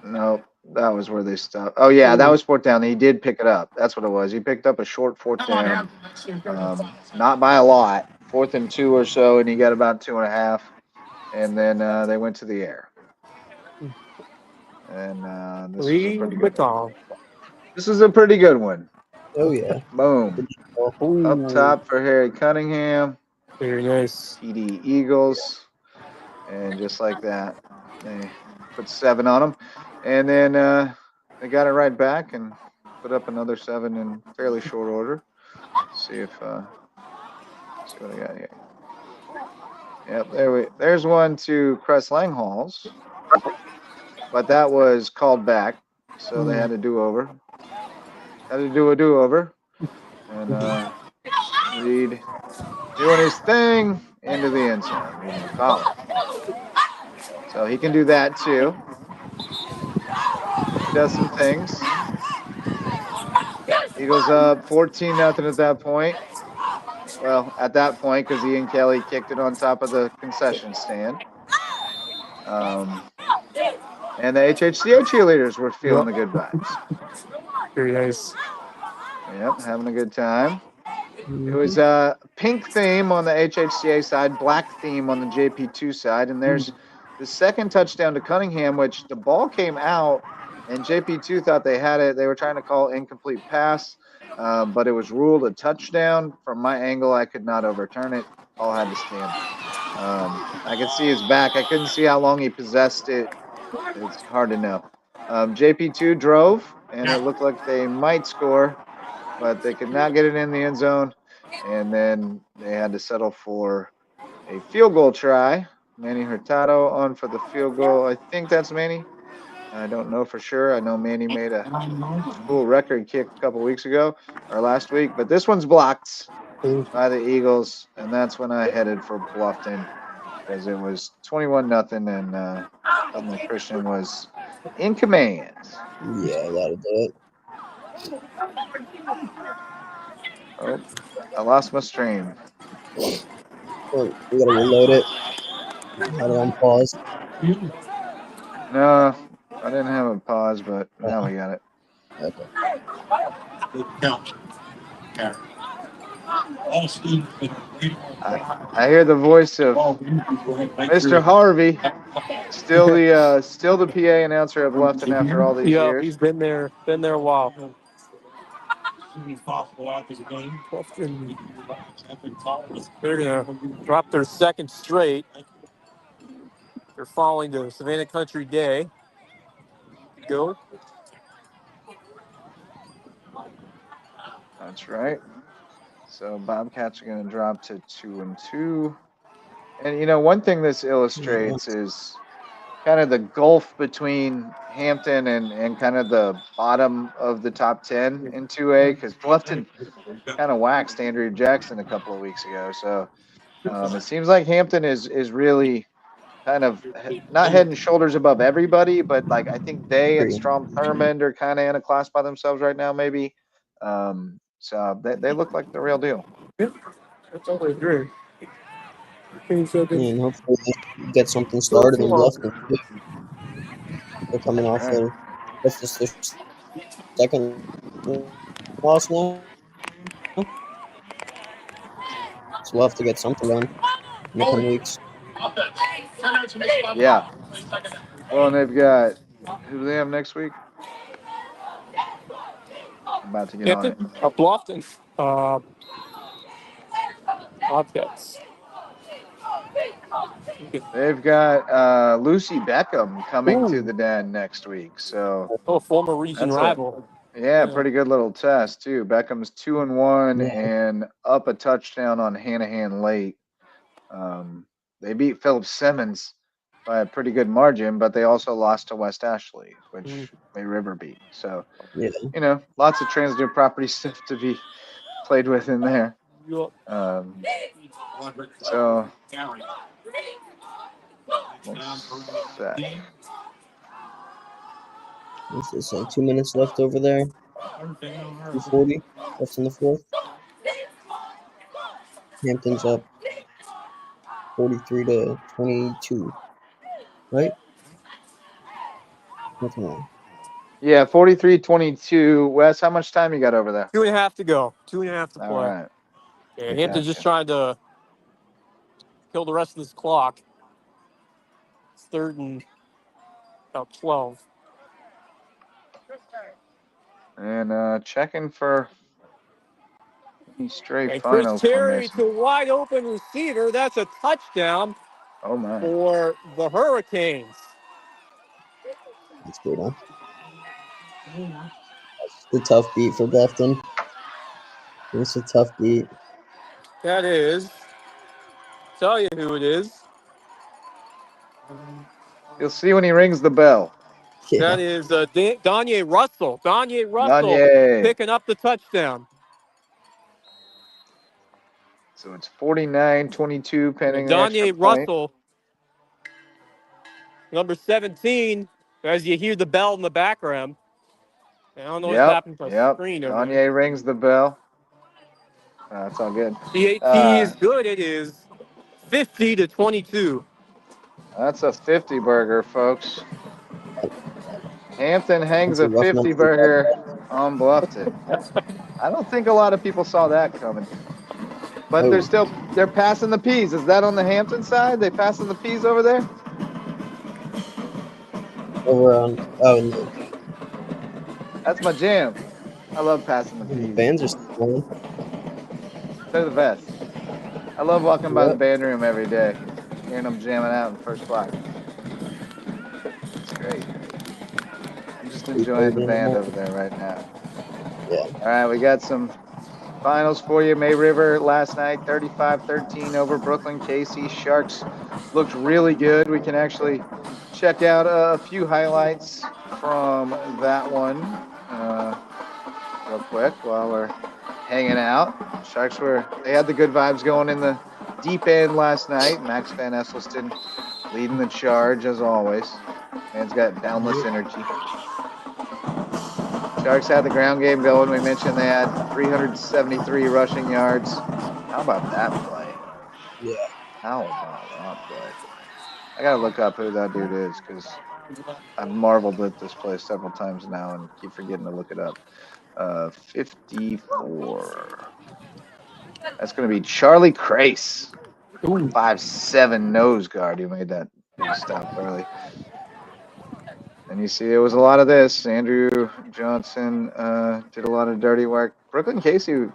Nope, that was where they stopped. Oh yeah, that was fourth down. He did pick it up. That's what it was. He picked up a short fourth down, not by a lot, 4th and 2 or so, and he got about 2.5. And then they went to the air. And this was a pretty good one. This is a pretty good one. Oh yeah. Boom. Up top for Harry Cunningham. Very nice. TD Eagles. And just like that, they put 7 on them. And then they got it right back and put up another 7 in fairly short order. See what I got here. Yep, there's one to Crest Langhalls. But that was called back. So they had to do over. Had to do a do-over. And Reed doing his thing into the end zone. You can call it. So he can do that too. He does some things. Eagles up 14-0 at that point. Well, at that point, because Ian Kelly kicked it on top of the concession stand. And the HHCA cheerleaders were feeling the good vibes. Very nice. Yep, having a good time. It was a pink theme on the HHCA side, black theme on the JP2 side. And there's the second touchdown to Cunningham, which the ball came out and JP2 thought they had it. They were trying to call incomplete pass, but it was ruled a touchdown. From my angle, I could not overturn it. All had to stand. I could see his back. I couldn't see how long he possessed it. It's hard to know. JP2 drove, and it looked like they might score, but they could not get it in the end zone. And then they had to settle for a field goal try. Manny Hurtado on for the field goal. I think that's Manny. I don't know for sure. I know Manny made a school record kick a couple weeks ago or last week, but this one's blocked by the Eagles, and that's when I headed for Bluffton because it was 21-0, and Hilton Christian was in command. Yeah, that'll do it. Oh, I lost my stream. Oh, we gotta reload it. Had it on pause. No, I didn't have a pause, but now we got it. Okay. I hear the voice of Mr. Harvey, still the PA announcer at Bluffton after all these Yeah, years. he's been there a while. They're gonna drop their second straight. They're falling to Savannah Country Day. Go. That's right. So Bobcats are going to drop to 2-2. And one thing this illustrates is kind of the gulf between Hampton and kind of the bottom of the top 10 in 2A, because Bluffton kind of waxed Andrew Jackson a couple of weeks ago. So it seems like Hampton is really kind of not head and shoulders above everybody, but like I think they and Strom Thurmond are kind of in a class by themselves right now, maybe. So they look like the real deal. Yeah, I totally agree. And hopefully they get something started in Bluffton too. They're coming off Right. what's this, their second loss now? So we'll have to get something done in the coming weeks. Yeah. Well, and they've got who do they have next week? I'm about to get on it. Bluffton. Bobcats. They've got Lucy Beckham coming to Ooh. the Den next week. So Oh, former region that's rival. yeah, pretty good little test too. Beckham's 2-1 Yeah. and up a touchdown on Hanahan late. They beat Philip Simmons by a pretty good margin, but they also lost to West Ashley, which May River beat. So Yeah. lots of transitive property stuff to be played with in there. So set. What's this, like 2 minutes left over there? 2:40 left in the fourth. Hampton's up 43-22. Right? Nothing wrong. Yeah, 43-22. Wes, how much time you got over there? 2.5 to go. 2.5 to play. All right. Yeah, Hampton just Gotcha. trying to kill the rest of this clock. It's 3rd and about 12. And checking for any stray And Chris final Terry formation. to wide open receiver. That's a touchdown Oh my. for the Hurricanes. That's good, huh? That's the tough beat for Bluffton. It's a tough beat. That is. Tell you who it is. You'll see when he rings the bell. Yeah. That is Danye Russell. Danye Russell Danye. picking up the touchdown. So it's 49-22 pending the extra Danye point. Russell, number 17, as you hear the bell in the background. I don't know what's happening to the screen over there. Danye rings the bell. That's all good. PAT is good. It is 50-22. That's a 50 burger, folks. Hampton hangs That's a a rough 50 number. burger on Bluffton. I don't think a lot of people saw that coming. But Oh. they're passing the peas. Is that on the Hampton side? They passing the peas over there? Over on. Oh, no. That's my jam. I love passing the The peas. bands are still playing. They're the best. I love walking by the Yep. band room every day, hearing them jamming out in first block. It's great. I'm just enjoying the band over there right now. Yeah. All right, we got some finals for you. May River last night, 35-13 over Brooklyn Casey. Sharks looked really good. We can actually check out a few highlights from that one real quick while we're hanging out. Sharks they had the good vibes going in the deep end last night. Max Van Esselston leading the charge as always. Man's got boundless energy. Sharks had the ground game going. We mentioned they had 373 rushing yards. How about that play? Yeah. How about that play? I gotta look up who that dude is because I've marveled at this play several times now and keep forgetting to look it up. 54. That's gonna be Charlie Crace. 5'7" nose guard who made that big stop early. And you see, it was a lot of this. Andrew Johnson did a lot of dirty work. Brooklyn Casey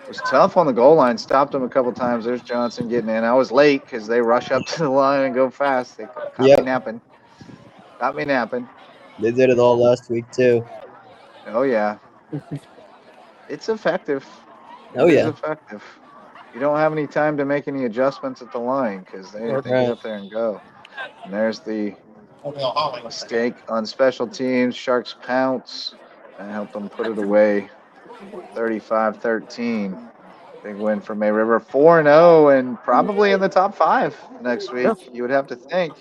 was tough on the goal line, stopped him a couple times. There's Johnson getting in. I was late because they rush up to the line and go fast. They caught me napping. Got me napping. They did it all last week, too. Oh, yeah. It's effective. Oh It is yeah. effective. You don't have any time to make any adjustments at the line because they get Right. up there and go. And there's the mistake on special teams. Sharks pounce. That helped them put it away 35-13. Big win for May River. 4-0 and probably in the top 5 next Yeah. week, you would have to think,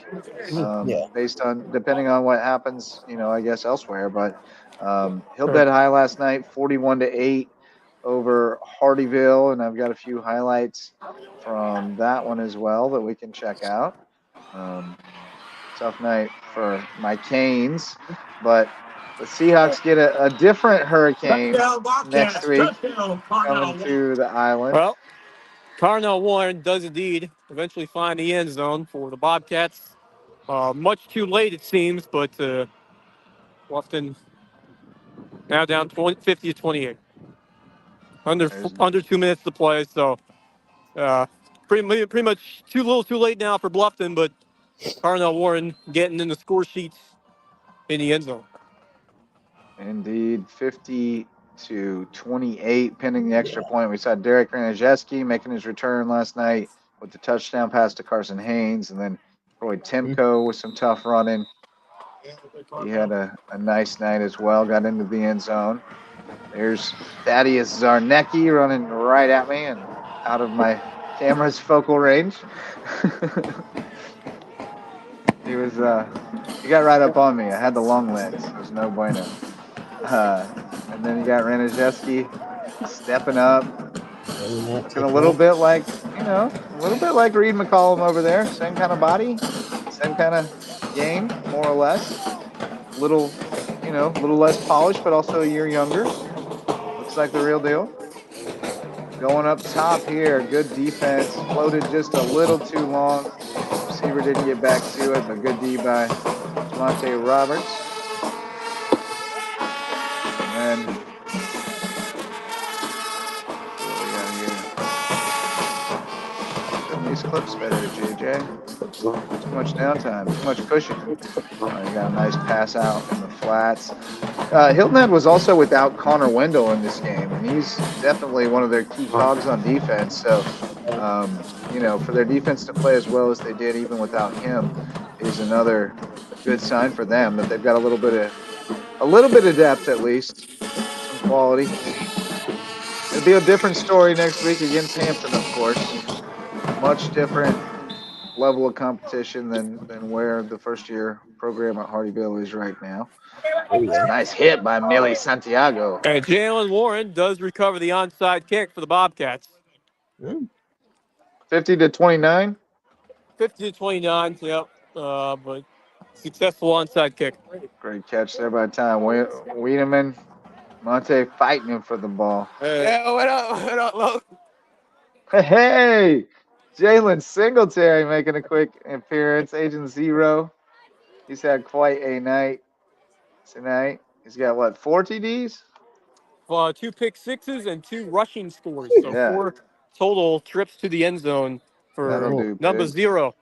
Yeah. based on depending on what happens, I guess elsewhere. But Sure. Hilldead High last night, 41-8 over Hardyville. And I've got a few highlights from that one as well that we can check out. Tough night for my Canes, but the Seahawks get a different hurricane next week coming to the island. Well, Carnell Warren does indeed eventually find the end zone for the Bobcats. Much too late, it seems, but Bluffton now down 50-28. Under There's under 2 minutes to play, so pretty much too little, too late now for Bluffton. But Carnell Warren getting in the score sheets in the end zone. indeed 50-28, pending the extra point. We saw Derek Ranajeski making his return last night with the touchdown pass to Carson Haynes, and then Troy Timko with some tough running. He had a nice night as well, got into the end zone. There's Thaddeus Zarnecki running right at me and out of my camera's focal range. he got right up on me. I had the long legs. There's no bueno. And then you got Ranajeski stepping up, looking a little bit like, a little bit like Reed McCollum over there. Same kind of body, same kind of game, more or less. Little less polished, but also a year younger. Looks like the real deal. Going up top here, good defense. Floated just a little too long. Receiver didn't get back to it, but good D by Jamonte Roberts. And then, see what we got here. Film these clips better, JJ. Too much downtime, too much cushion. You got a nice pass out in the flats. Hilton Head was also without Connor Wendell in this game, and he's definitely one of their key cogs on defense. So, for their defense to play as well as they did, even without him, is another good sign for them that they've got a little bit of depth at least, some quality. It'll be a different story next week against Hampton, of course. Much different level of competition than where the first year program at Hardyville is right now. Nice hit by Millie Santiago. And Jalen Warren does recover the onside kick for the Bobcats. 50-29. 50-29, yep. But successful onside kick. Great catch there by Tom Wiedemann. Monte fighting him for the ball. Yeah, what up, Lo? Hey, Jalen Singletary making a quick appearance. Agent Zero. He's had quite a night tonight. He's got what, 4 TDs? 2 pick sixes and 2 rushing scores. So Yeah. 4 total trips to the end zone That'll for do number big. 0.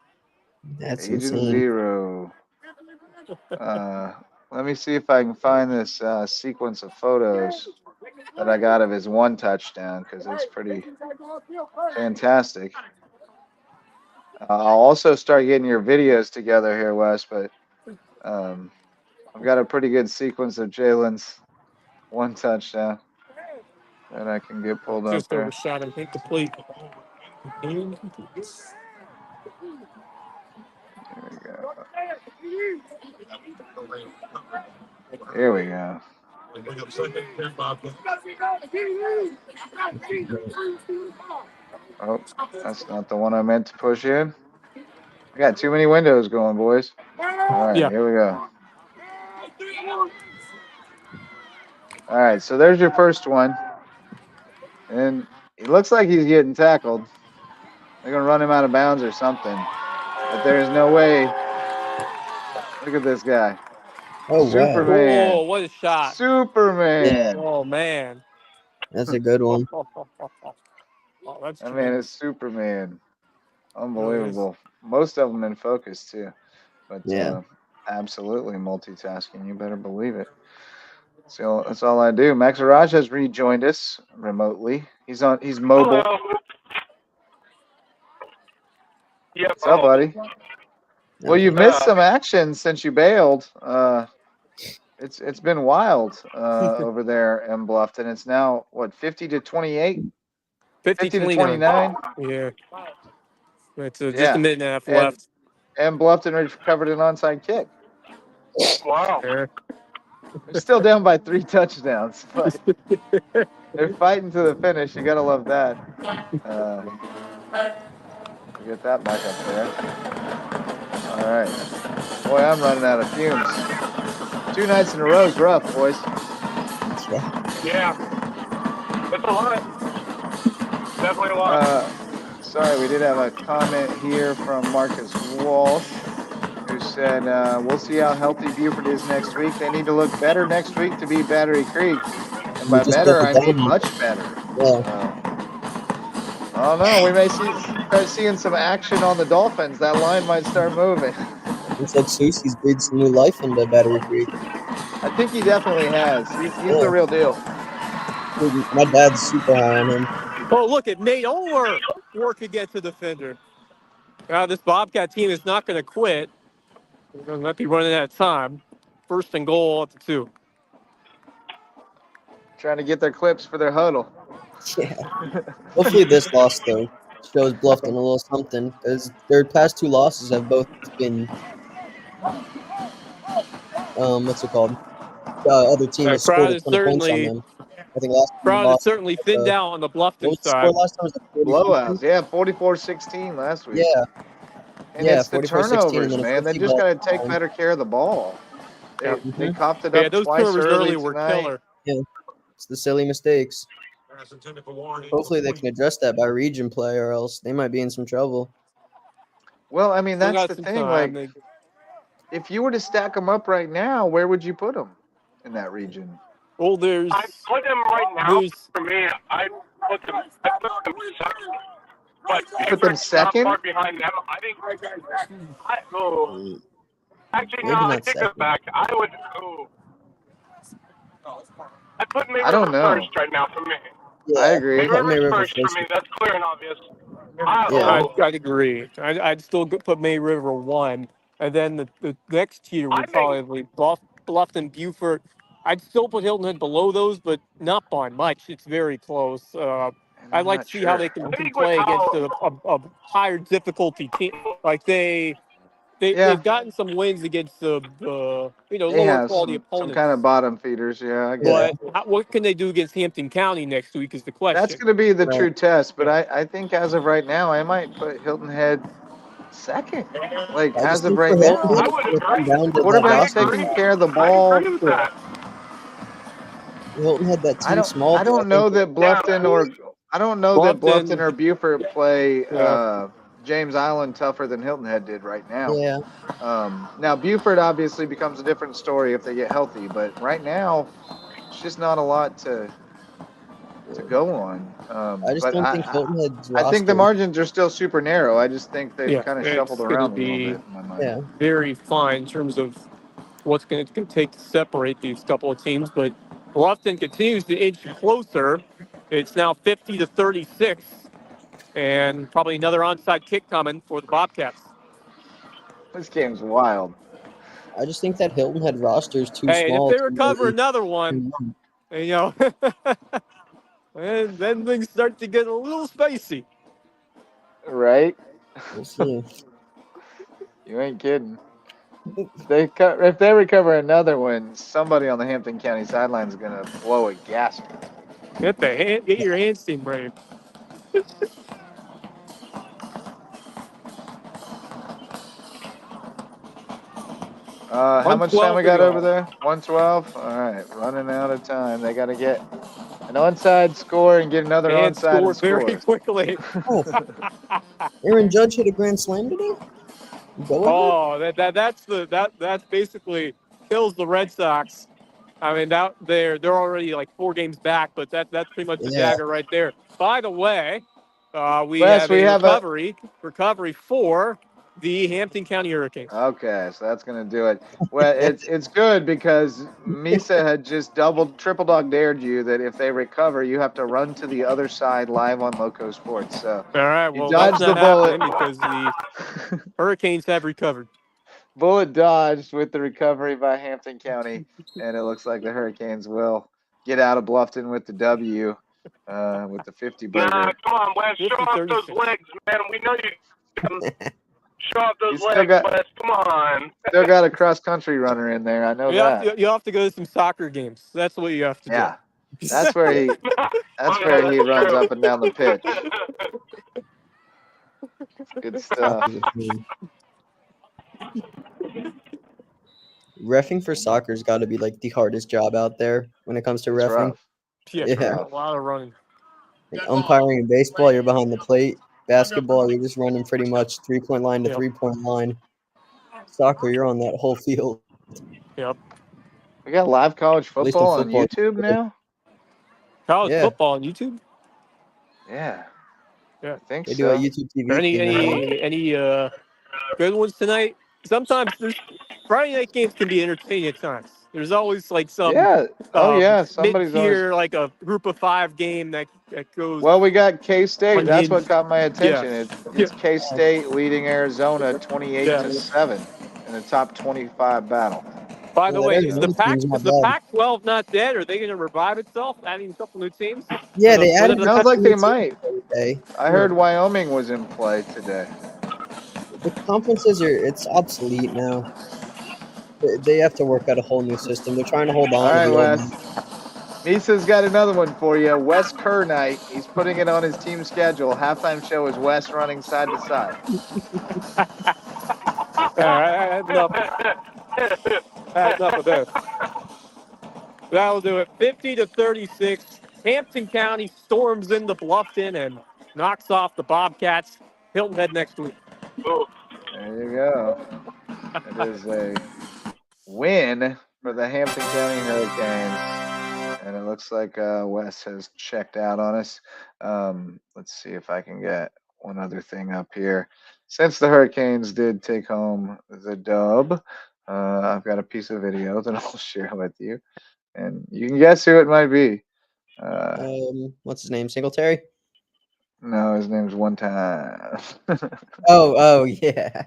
That's Agent insane. Zero. Let me see if I can find this sequence of photos that I got of his one touchdown because it's pretty fantastic. I'll also start getting your videos together here, Wes, but I've got a pretty good sequence of Jalen's one touchdown that I can get pulled up Just there. overshot him, incomplete. Here we go. Here we go. Oh, that's not the one I meant to push in. I got too many windows going, boys. All right, Yeah. here we go. All right, so there's your first one. And it looks like he's getting tackled. They're going to run him out of bounds or something. But there's no way. Look at this guy. Oh wow. Superman. Oh, what a shot. Superman. Oh, man. That's a good one. Oh, that's That man is Superman. Unbelievable. Most of them in focus, too. But Yeah. absolutely multitasking. You better believe it. So that's all I do. Max Araj has rejoined us remotely. He's mobile. Hello. Yep. What's up, buddy? Well, you've Okay. missed some action since you bailed. It's been wild over there in Bluffton. It's now what 50-28, 50-29. 50-29. Yeah. It's just a Yeah, minute and a half and left. Bluffton recovered an onside kick. Wow. Yeah. They're still down by 3 touchdowns, but they're fighting to the finish. You gotta love that. We get that back up there. All right. Boy, I'm running out of fumes. 2 nights in a row is rough, boys. Yeah. It's a lot. Definitely a lot. Sorry, we did have a comment here from Marcus Walsh, who said, we'll see how healthy Buford is next week. They need to look better next week to beat Battery Creek. And by better, I mean much better. Yeah. I don't know. We may start seeing some action on the Dolphins. That line might start moving. Looks like Susie's breathed some new life into Battery Creek. I think he definitely has. He's the real deal. My dad's super high on him. Oh, look, it made Oler work against the defender. Now, this Bobcat team is not going to quit. They're going to let be running out of time. First and goal at the 2. Trying to get their clips for their huddle. Yeah. Hopefully this loss, though, shows Bluffton a little something, because their past 2 losses have both been, what's it called? Other team has scored Crowd a is ton of points on certainly them. I think last time they crowd is lost, certainly thinned out on the what Bluffton was the score side. last time? Was it 40 Blowouts. Yeah, 44-16 last week. Yeah. And Yeah, it's the 44-16, and turnovers, then a man. They 50 just ball got to take time. better care of the ball. They coughed it Yeah, up those twice turnovers early early were tonight. killer. Yeah, it's the silly mistakes. Hopefully they can address that by region play, or else they might be in some trouble. Well, I mean, Still that's got the some thing. time. Like, if you were to stack them up right now, where would you put them in that region? Well, there's I put them right now. For me, I put them second. But Put them Buford's second? not far behind them. I think. Actually, no. Maybe I not take second. it back. I would. I put May I don't River know. first right now for me. Yeah, I agree. May put May River's River first for me. That's clear and obvious. Yeah. I'd agree. I'd still put May River 1, and then the next tier would probably be Bluffton, Buford. I'd still put Hilton Head below those, but not by much. It's very close. I'd I'm like not to see how they sure. can play against a higher difficulty team. Like they've gotten some wins against the They lower have quality some opponents. kind of bottom feeders. Yeah, I get Yeah. it. But what can they do against Hampton County next week is the question. That's going to be the Right. true test. But I think as of right now, I might put Hilton Head second. Like, I as just of think right for Hilton now, Head, I would it's come agree. down to that quarterback's roster. taking care of the I ball. agree with that. Hilton Head that team small. I don't know that Bluffton or Buford play James Island tougher than Hilton Head did right now. Yeah. Now Buford obviously becomes a different story if they get healthy, but right now it's just not a lot to go on. I just But don't think Hilton Head's I think the roster. margins are still super narrow. I just think they've kind of it's shuffled going to around a little be bit in my mind. Yeah. very fine in terms of what's going to take to separate these couple of teams. But Bluffton continues to inch closer. It's now 50-36, and probably another onside kick coming for the Bobcats. This game's wild. I just think that Hilton Head roster is too Hey, and if small. they to recover really- another one, and then things start to get a little spicy. Right? We'll see. You ain't kidding. If they recover another one, somebody on the Hampton County sideline is gonna blow a gasp. Get your hand steam ready. How much time we 112 got to over go. there? 112? All right, running out of time. They got to get an onside score and get another And onside and score very score. quickly. Oh, Aaron Judge hit a grand slam today. Go ahead. Oh, that's basically kills the Red Sox. I mean, they're already like 4 games back, but that's pretty much the Yeah. dagger right there. By the way, we Wes, have we a have recovery 4 The Hampton County Hurricanes. Okay, so that's gonna do it. Well, it's good because Misa had just triple dog dared you that if they recover, you have to run to the other side live on Loco Sports. So All right, you well, that's dodged the not bullet. happening because the Hurricanes have recovered. Bullet dodged with the recovery by Hampton County, and it looks like the Hurricanes will get out of Bluffton with the W, with the 50 burger. Nah, come on, Wes. Show off those 50-36. legs, man. We know you can. Show off those You still legs, got- Wes. Come on. Still got a cross country runner in there. I know that. You have to go to some soccer games. That's what you have to Yeah, do. that's where he. That's where he runs true. up and down the pitch. Good stuff. Reffing for soccer's got to be like the hardest job out there when it comes to It's reffing. rough. Yeah, Yeah. a lot of running. Like umpiring in baseball, you're behind the plate. Basketball, you're just running pretty much 3-point line to Yep. 3-point line. Soccer, you're on that whole field. Yep. We got live college At least in football on football. YouTube now. College Yeah. football on YouTube. Yeah. Yeah. I think They do a so. YouTube TV. Or thing. any good ones tonight? Sometimes Friday night games can be entertaining at times. There's always like some Yeah. Oh yeah. Somebody's always. mid-tier, like a group of 5 game that goes. Well, we got K-State. That's what unhinged. got my attention. It's Yeah. K-State leading Arizona 28-7 in the top 25 battle. By the Yeah, way, that is Arizona team's not the bad. Pac-12 not dead? Are they going to revive itself, adding a couple new teams? Yeah, they added. It sounds like they might. Okay. I heard Wyoming was in play today. The conferences it's obsolete now. They have to work out a whole new system. They're trying to hold on All to right, the old Wes. Misa's got another one for you. Wes Kerr night. He's putting it on his team schedule. Halftime show is Wes running side to side. All right, enough of this. That'll do it. 50-36. Hampton County storms into Bluffton and knocks off the Bobcats. Hilton Head next week. There you go. It is a win for the Hampton County Hurricanes. And it looks like Wes has checked out on us. Let's see if I can get one other thing up here. Since the Hurricanes did take home the dub, I've got a piece of video that I'll share with you. And you can guess who it might be. what's his name? Singletary? No, his name's One Time. Oh, yeah.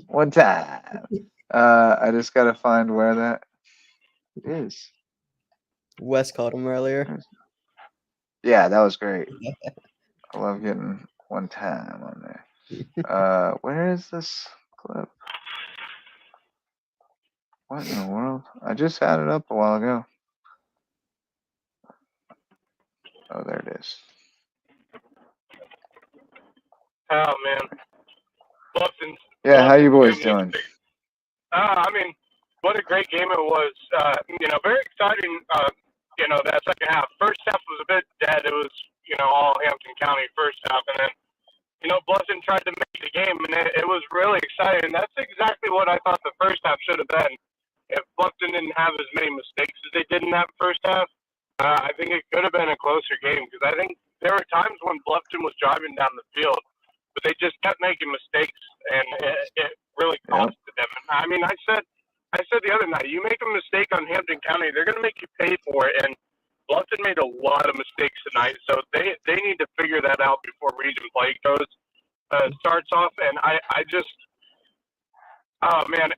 One Time. I just got to find where that is. Wes called him earlier. Yeah, that was great. I love getting One Time on there. Where is this clip? What in the world? I just had it up a while ago. Oh, there it is. Oh man, Bluffton's. Yeah, how you boys doing? I mean, what a great game it was. Very exciting. That second half. First half was a bit dead. It was, all Hampton County first half, and then, Bluffton tried to make the game, and it was really exciting. That's exactly what I thought the first half should have been. If Bluffton didn't have as many mistakes as they did in that first half, I think it could have been a closer game, because I think there were times when Bluffton was driving down the field, but they just kept making mistakes, and it really costed them. I mean, I said the other night, you make a mistake on Hampton County, they're going to make you pay for it, and Bluffton made a lot of mistakes tonight, so they need to figure that out before region play starts off, and I just, oh man,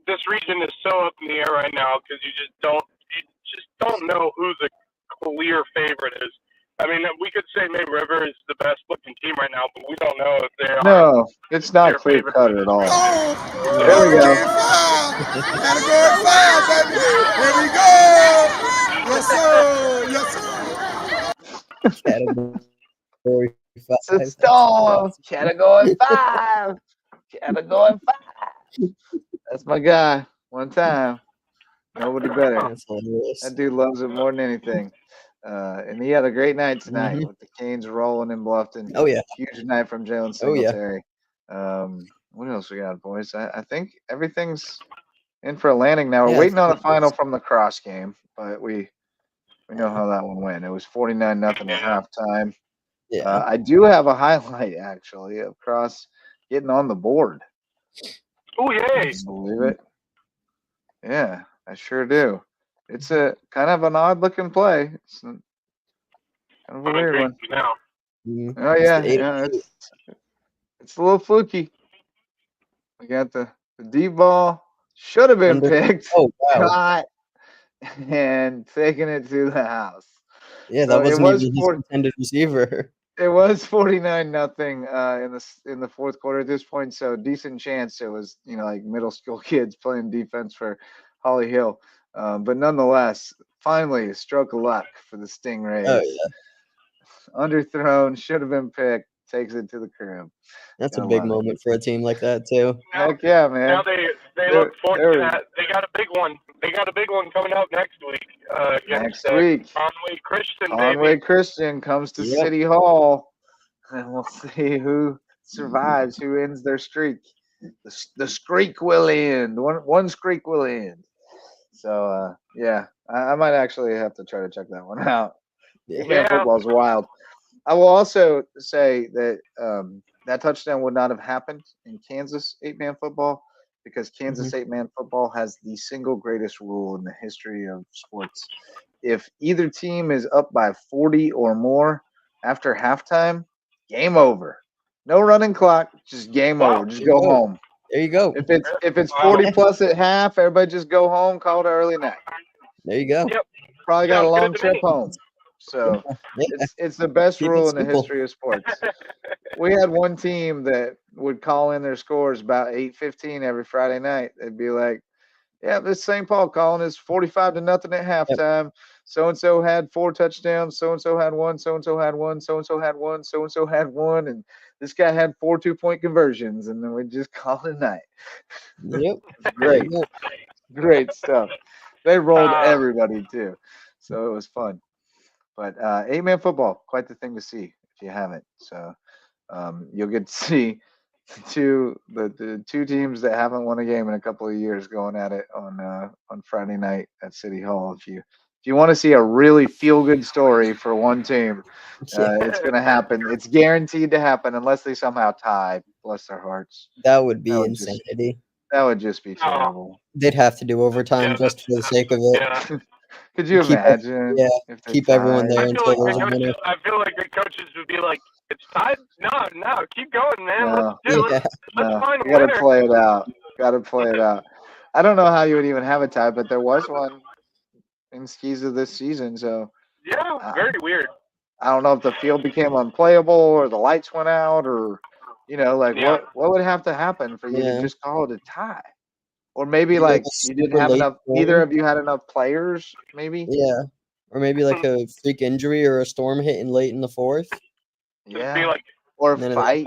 this region is so up in the air right now, because you just don't know who the clear favorite is. I mean, we could say May River is the best looking team right now, but we don't know if they are. No, it's not clear cut at all. There we go. Category 5, baby. Here we go. Yes, sir. Yes, sir. Category 5. It's a storm. Category 5. Category 5. That's my guy. One Time. Nobody better. That's hilarious. That dude loves it more than anything. And he had a great night tonight with the Canes rolling in Bluffton. Oh, yeah. Huge night from Jalen Singletary. What else we got, boys? I think everything's in for a landing now. We're waiting on a final from the cross game, but we know how that one went. It was 49-0 at halftime. Yeah. I do have a highlight, actually, of cross getting on the board. Oh, yay. Believe it? Yeah, I sure do. It's a kind of an odd looking play. It's kind of a weird one. Now. Oh yeah, it's a little fluky. We got the deep ball. Should have been picked. Oh, wow. Caught and taking it to the house. Yeah, So that wasn't even his intended receiver. It was 49-0 in the fourth quarter at this point. So decent chance it was like middle school kids playing defense for Holly Hill. But nonetheless, finally a stroke of luck for the Stingrays. Oh, yeah. Underthrown, should have been picked. Takes it to the crib. That's a Gonna big love it. moment for a team like that, too. Heck yeah, man. Now they look forward to that. They got a big one. They got a big one coming up next week. Next week, Conway Christian, Conway baby. Christian comes to Yep. City Hall, and we'll see who survives, who ends their streak. The streak will end. One streak will end. So yeah, I might actually have to try to check that one out. Yeah. Man, football's wild. I will also say that that touchdown would not have happened in Kansas 8-man football because Kansas 8-man football has the single greatest rule in the history of sports. If either team is up by 40 or more after halftime, game over. No running clock, just game over. Just go home. There you go. If it's 40 plus at half, everybody just go home, call it an early night. There you go. Yep. Probably got a Sounds long good to trip me. home. So Yeah. it's the best Keep it rule in the simple. history of sports. We had one team that would call in their scores about 8:15 every Friday night. They'd be like, "Yeah, this St. Paul calling is 45-0 at halftime. So and so had 4 touchdowns. So and so had 1. So and so had 1. So and so had 1. So and so had 1. And this guy had 4 2-point conversions." And then we just call it a night. Yep. Great, great stuff. They rolled everybody too, so it was fun. But 8-man football, quite the thing to see if you haven't. So you'll get to see the two teams that haven't won a game in a couple of years going at it on Friday night at City Hall. If you want to see a really feel good story for one team, it's going to happen. It's guaranteed to happen unless they somehow tie. Bless their hearts. That would be insanity. That would just be terrible. They'd have to do overtime just for the sake of it. Yeah. Could you imagine? If they keep everyone there until there's a winner. I feel like the coaches would be like, "It's tied. No, keep going, man. No. Let's find a You got to winner." play it out. Got to play it out. I don't know how you would even have a tie, but there was one in skis of this season. So yeah, very weird. I don't know if the field became unplayable or the lights went out or what would have to happen for you to just call it a tie? Or maybe you didn't have enough. Neither of you had enough players. Maybe. Yeah, or maybe like a freak injury or a storm hitting late in the fourth. Yeah. Or fight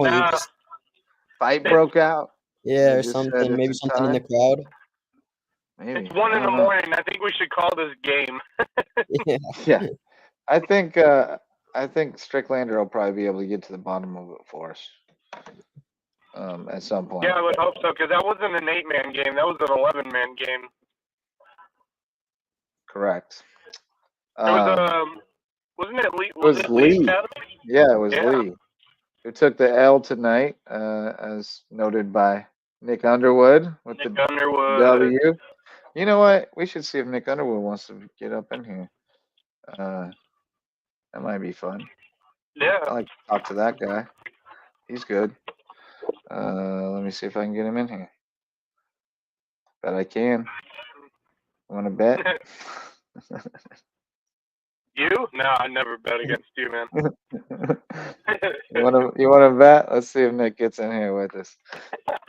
broke out. Yeah, or something. Maybe something in the crowd. Maybe. It's 1 in the morning. I think we should call this game. Yeah. I think Stricklander will probably be able to get to the bottom of it for us. At some point. Yeah, I would hope so, because that wasn't an 8-man game. That was an 11-man game. Correct. It was, wasn't it Lee? It was Lee. Yeah, it was Lee. Who took the L tonight, as noted by Nick Underwood with the W. You know what? We should see if Nick Underwood wants to get up in here. That might be fun. Yeah. I like to talk to that guy. He's good. Let me see if I can get him in here. Bet I can. Want to bet? You? No, I never bet against you, man. You want to bet? Let's see if Nick gets in here with us.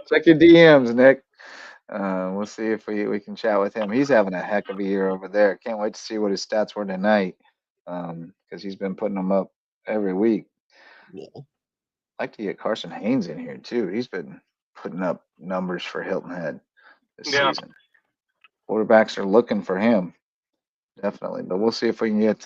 Check your DMs, Nick. We'll see if we can chat with him. He's having a heck of a year over there. Can't wait to see what his stats were tonight, because he's been putting them up every week. Yeah. I'd like to get Carson Haynes in here too. He's been putting up numbers for Hilton Head this season. Quarterbacks are looking for him, definitely. But we'll see if we can get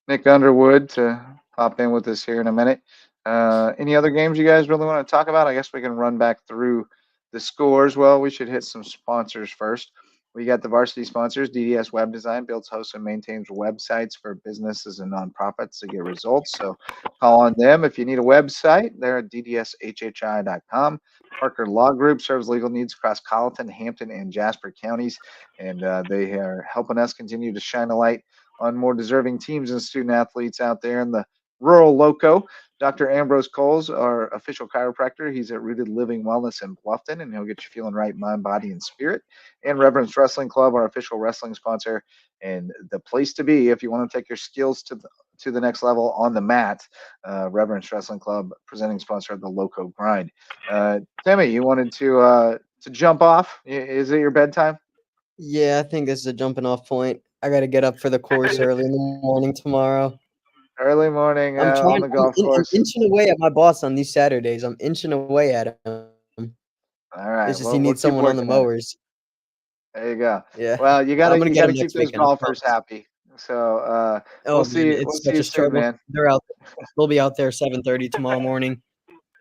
Nick Underwood to pop in with us here in a minute. Any other games you guys really want to talk about? I guess we can run back through the scores. Well, we should hit some sponsors first. We got the varsity sponsors. DDS Web Design builds, hosts, and maintains websites for businesses and nonprofits to get results. So call on them if you need a website. They're at ddshhi.com. Parker Law Group serves legal needs across Colleton, Hampton, and Jasper counties, and they are helping us continue to shine a light on more deserving teams and student athletes out there in the rural Lowco. Dr. Ambrose Coles, our official chiropractor, he's at Rooted Living Wellness in Bluffton, and he'll get you feeling right, mind, body, and spirit. And Reverence Wrestling Club, our official wrestling sponsor, and the place to be if you want to take your skills to the next level on the mat. Reverence Wrestling Club, presenting sponsor of the Lowco Grind. Timmy, you wanted to jump off? Is it your bedtime? Yeah, I think this is a jumping off point. I got to get up for the course early in the morning tomorrow. Early morning I'm on trying. the golf I'm course. inching away at my boss on these Saturdays. I'm inching away at him. All right. It's just he We'll needs keep someone on the working at it. mowers. There you go. Yeah, Well, you I'm gotta gonna you get gotta him keep next those weekend. I'm golfers pumped. happy. So Oh man, we'll it's see such you a soon, struggle. man. They're out. They'll be out there 7:30 tomorrow morning.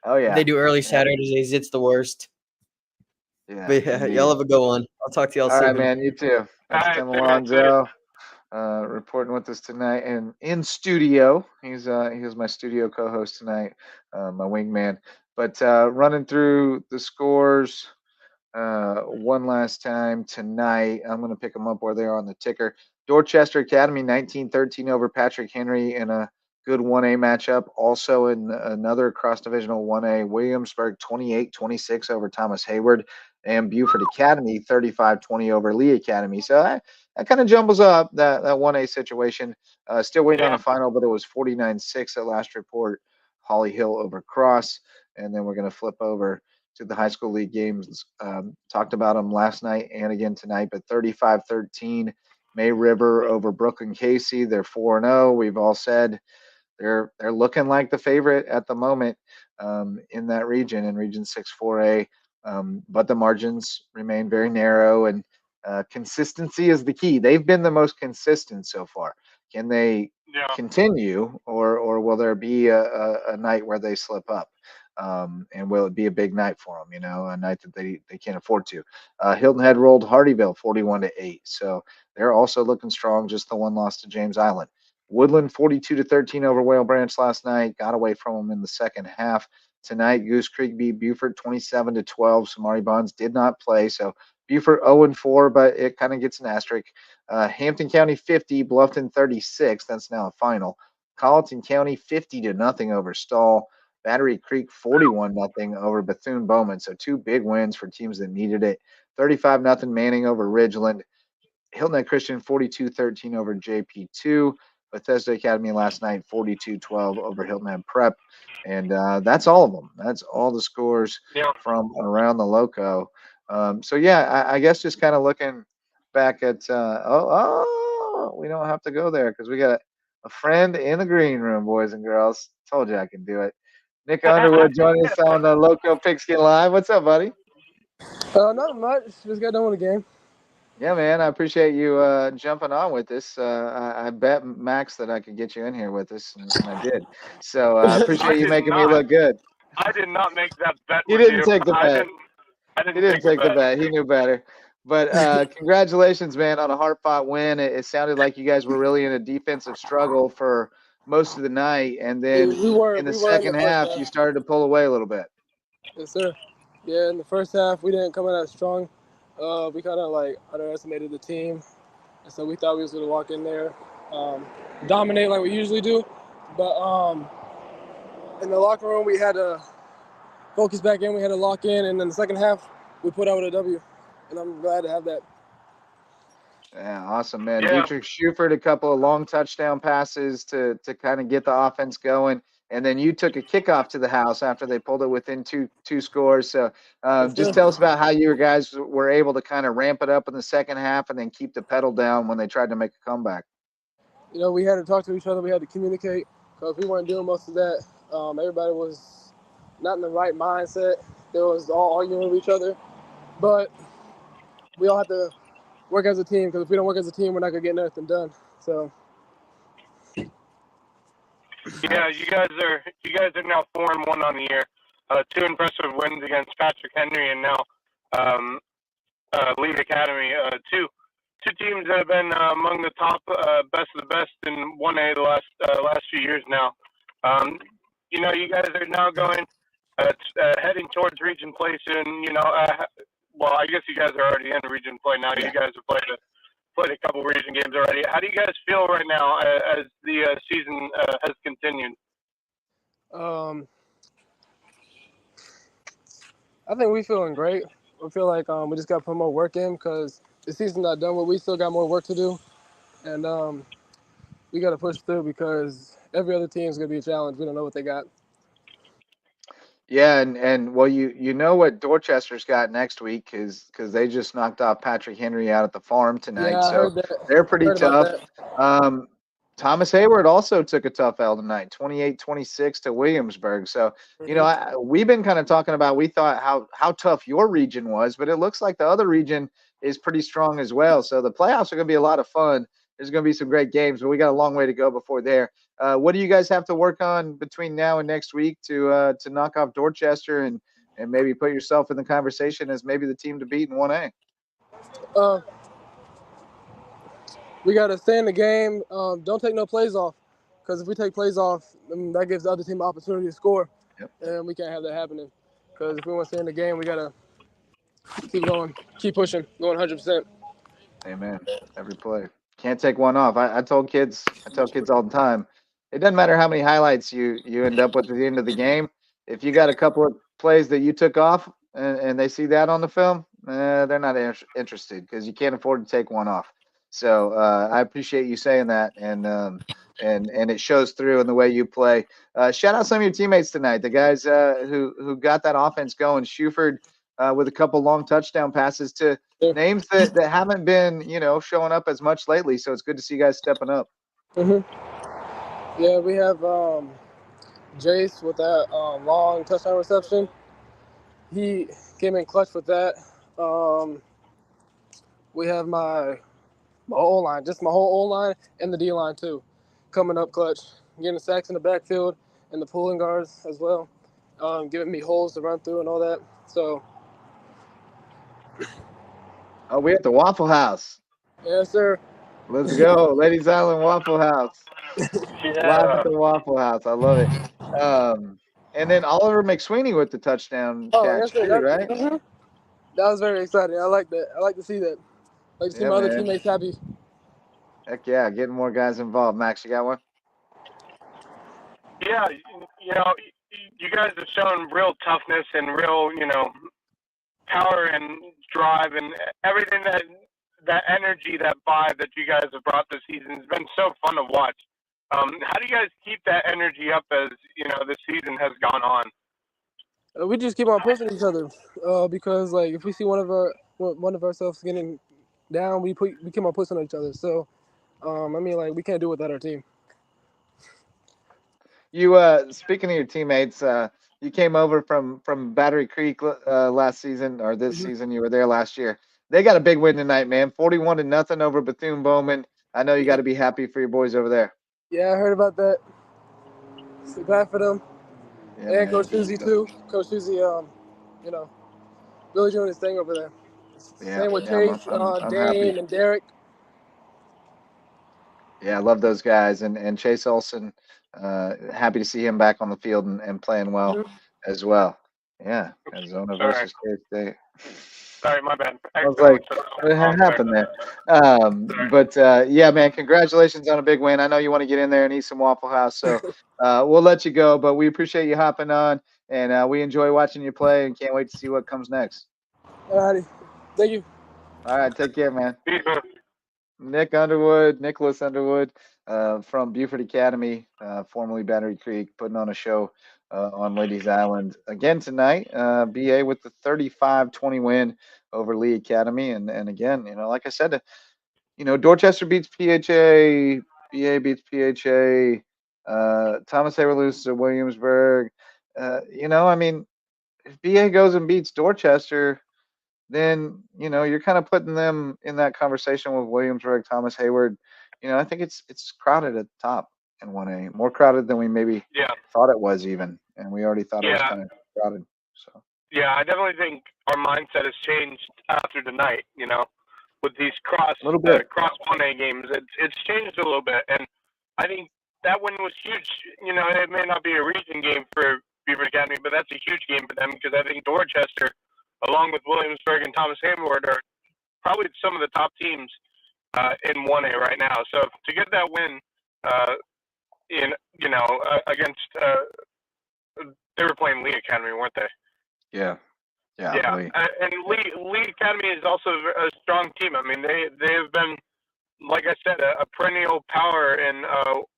Oh yeah. They do early Yeah. Saturdays. It's the worst. Yeah, But yeah, indeed. y'all have a good one. I'll talk to y'all All right, soon. man. You too. All That's right, Tim see you. Alonzo reporting with us tonight and in studio. He's my studio co-host tonight, my wingman. But running through the scores one last time tonight. I'm going to pick them up where they are on the ticker. Dorchester Academy 19-13 over Patrick Henry in a good 1A matchup. Also in another cross-divisional 1A, Williamsburg 28-26 over Thomas Hayward, and Buford Academy 35-20 over Lee Academy. So that kind of jumbles up that 1A situation. Still waiting on a final, but it was 49-6 at last report. Holly Hill over Cross, and then we're going to flip over to the high school league games. Talked about them last night and again tonight, but 35-13, May River over Brooklyn Casey. They're 4-0. We've all said they're looking like the favorite at the moment in that region, in Region 6 4A. But the margins remain very narrow, and consistency is the key. They've been the most consistent so far. Can they continue, or will there be a night where they slip up? And will it be a big night for them? A night that they can't afford to. Hilton Head rolled Hardyville 41-8, so they're also looking strong. Just the one loss to James Island. Woodland 42-13 over Whale Branch last night. Got away from them in the second half. Tonight, Goose Creek beat Buford 27-12. Samari Bonds did not play, so Buford 0-4, but it kind of gets an asterisk. Hampton County 50, Bluffton 36. That's now a final. Colleton County 50-0 over Stall. Battery Creek 41-0 over Bethune-Bowman. So two big wins for teams that needed it. 35-0 Manning over Ridgeland. Hilton Head Christian 42-13 over JP2. Bethesda Academy last night 42-12 over Hilton Head Prep. And that's all of them. That's all the scores from around the Lowco. So yeah, I guess just kind of looking back at we don't have to go there because we got a friend in the green room, boys and girls. Told you I could do it. Nick Underwood joining us on the Lowco Pigskin Live. What's up, buddy? Nothing much. Just got done with the game. Yeah, man, I appreciate you jumping on with us. I bet Max that I could get you in here with us, and I did. So I appreciate you making me look good. I did not make that bet He with didn't you. take the bet. I He didn't didn't take the bet. He knew better. But congratulations, man, on a hard-fought win. It sounded like you guys were really in a defensive struggle for most of the night, and then We were in the in second the first half, you started to pull away a little bit. Yes, sir. Yeah, in the first half, we didn't come in as strong. We kind of underestimated the team, and so we thought we was gonna walk in there, dominate like we usually do. But in the locker room, we had to focus back in. We had to lock in, and in the second half, we put out with a W, and I'm glad to have that. Yeah, awesome, man. Yeah. Dietrich Schufert, a couple of long touchdown passes to kind of get the offense going. And then you took a kickoff to the house after they pulled it within two scores. So just tell us about how you guys were able to kind of ramp it up in the second half and then keep the pedal down when they tried to make a comeback. We had to talk to each other. We had to communicate because we weren't doing most of that. Everybody was not in the right mindset. They was all arguing with each other. But we all have to work as a team, because if we don't work as a team, we're not gonna get nothing done. So. Yeah, you guys are now 4-1 on the year. 2 impressive wins against Patrick Henry, and now League Academy. Two teams that have been among the top best of the best in 1A the last few years now. You know, you guys are now going heading towards region play soon. You know, well, I guess you guys are already in region play now. Yeah. You guys have played a couple region games already. How do you guys feel right now as the season has continued? I think we feeling great. We feel like we just got to put more work in because the season's not done, but we still got more work to do, and we got to push through because every other team is going to be a challenge. We don't know what they got. Yeah, and well, you know what Dorchester's got next week because they just knocked off Patrick Henry out at the farm tonight, Yeah, I so heard that. they're pretty Heard about tough. that. Um, Thomas Hayward also took a tough L tonight, 28-26 to Williamsburg. So you know, we've been kind of talking about we thought how tough your region was, but it looks like the other region is pretty strong as well. So the playoffs are going to be a lot of fun. There's going to be some great games, but we got a long way to go before there. What do you guys have to work on between now and next week to knock off Dorchester and maybe put yourself in the conversation as maybe the team to beat in 1A? Uh, we got to stay in the game. Don't take no plays off, because if we take plays off, that gives the other team an opportunity to score, Yep. and we can't have that happening. Because if we want to stay in the game, we got to keep going, keep pushing, going 100%. Amen. Every play. Can't take one off. I tell kids all the time, it doesn't matter how many highlights you end up with at the end of the game. If you got a couple of plays that you took off and they see that on the film, they're not interested because you can't afford to take one off. So I appreciate you saying that, and it shows through in the way you play. Shout out some of your teammates tonight, the guys who got that offense going. Shuford with a couple long touchdown passes to Yeah. names that haven't been, showing up as much lately. So it's good to see you guys stepping up. Yeah, we have Jace with that long touchdown reception. He came in clutch with that. We have my O line, just my whole O line and the D line too, coming up clutch, getting sacks in the backfield and the pulling guards as well, giving me holes to run through and all that. So, Oh, we at the Waffle House. yes, sir. Let's go, Ladies Island Waffle House. Live at Yeah. the Waffle House. I love it. And then Oliver McSweeney with the touchdown Oh, yes, catch sir. too, right? That was very exciting. I like that. I like to see that. I like to see Yeah, my other man. teammates happy. Heck yeah, getting more guys involved. Max, you got one? Yeah, you know, you guys have shown real toughness and real, power and drive and everything that energy, that vibe that you guys have brought this season has been so fun to watch. How do you guys keep that energy up as the season has gone on? We just keep on pushing each other because, like, if we see one of ourselves getting down, we keep on pushing each other. So, I mean, like, we can't do it without our team. You speaking of your teammates, you came over from Battery Creek last season or this season. You were there last year. They got a big win tonight, man. 41-0 over Bethune-Bowman. I know you got to be happy for your boys over there. Yeah, I heard about that. So glad for them. Yeah, And man. Coach Susie too. Coach Susie, really doing his thing over there. Yeah, Same with yeah, Chase, I'm happy. Dane, and Derek. Yeah, I love those guys and Chase Olson. Happy to see him back on the field and playing well as well. Yeah, Arizona Sorry, versus K State. sorry, my bad. I was Accidentally like, put it what on happened there? But yeah, man, congratulations on a big win. I know you want to get in there and eat some Waffle House, so we'll let you go. But we appreciate you hopping on, and we enjoy watching you play, and can't wait to see what comes next. Alrighty, thank you. All right, take care, man. Peace, man. Nicholas Underwood, from Buford Academy, formerly Battery Creek, putting on a show on Ladies Island again tonight. BA with the 35-20 win over Lee Academy, and again, like I said, Dorchester beats PHA, BA beats PHA, Thomas Hayward loses to Williamsburg. I mean, if BA goes and beats Dorchester, then you're kind of putting them in that conversation with Williamsburg, Thomas Hayward. I think it's crowded at the top in 1A, more crowded than we maybe Yeah, thought it was even, and we already thought it was yeah, kind of crowded. So yeah. I definitely think our mindset has changed after tonight. With these cross A little bit. cross 1A games, it's changed a little bit, and I think that win was huge. It may not be a region game for Beaver Academy, but that's a huge game for them because I think Dorchester, along with Williamsburg and Thomas Hayward, are probably some of the top teams in 1A right now. So to get that win, against they were playing Lee Academy, weren't they? Yeah. Yeah, Lee. and Lee Academy is also a strong team. I mean, they have been, like I said, a perennial power in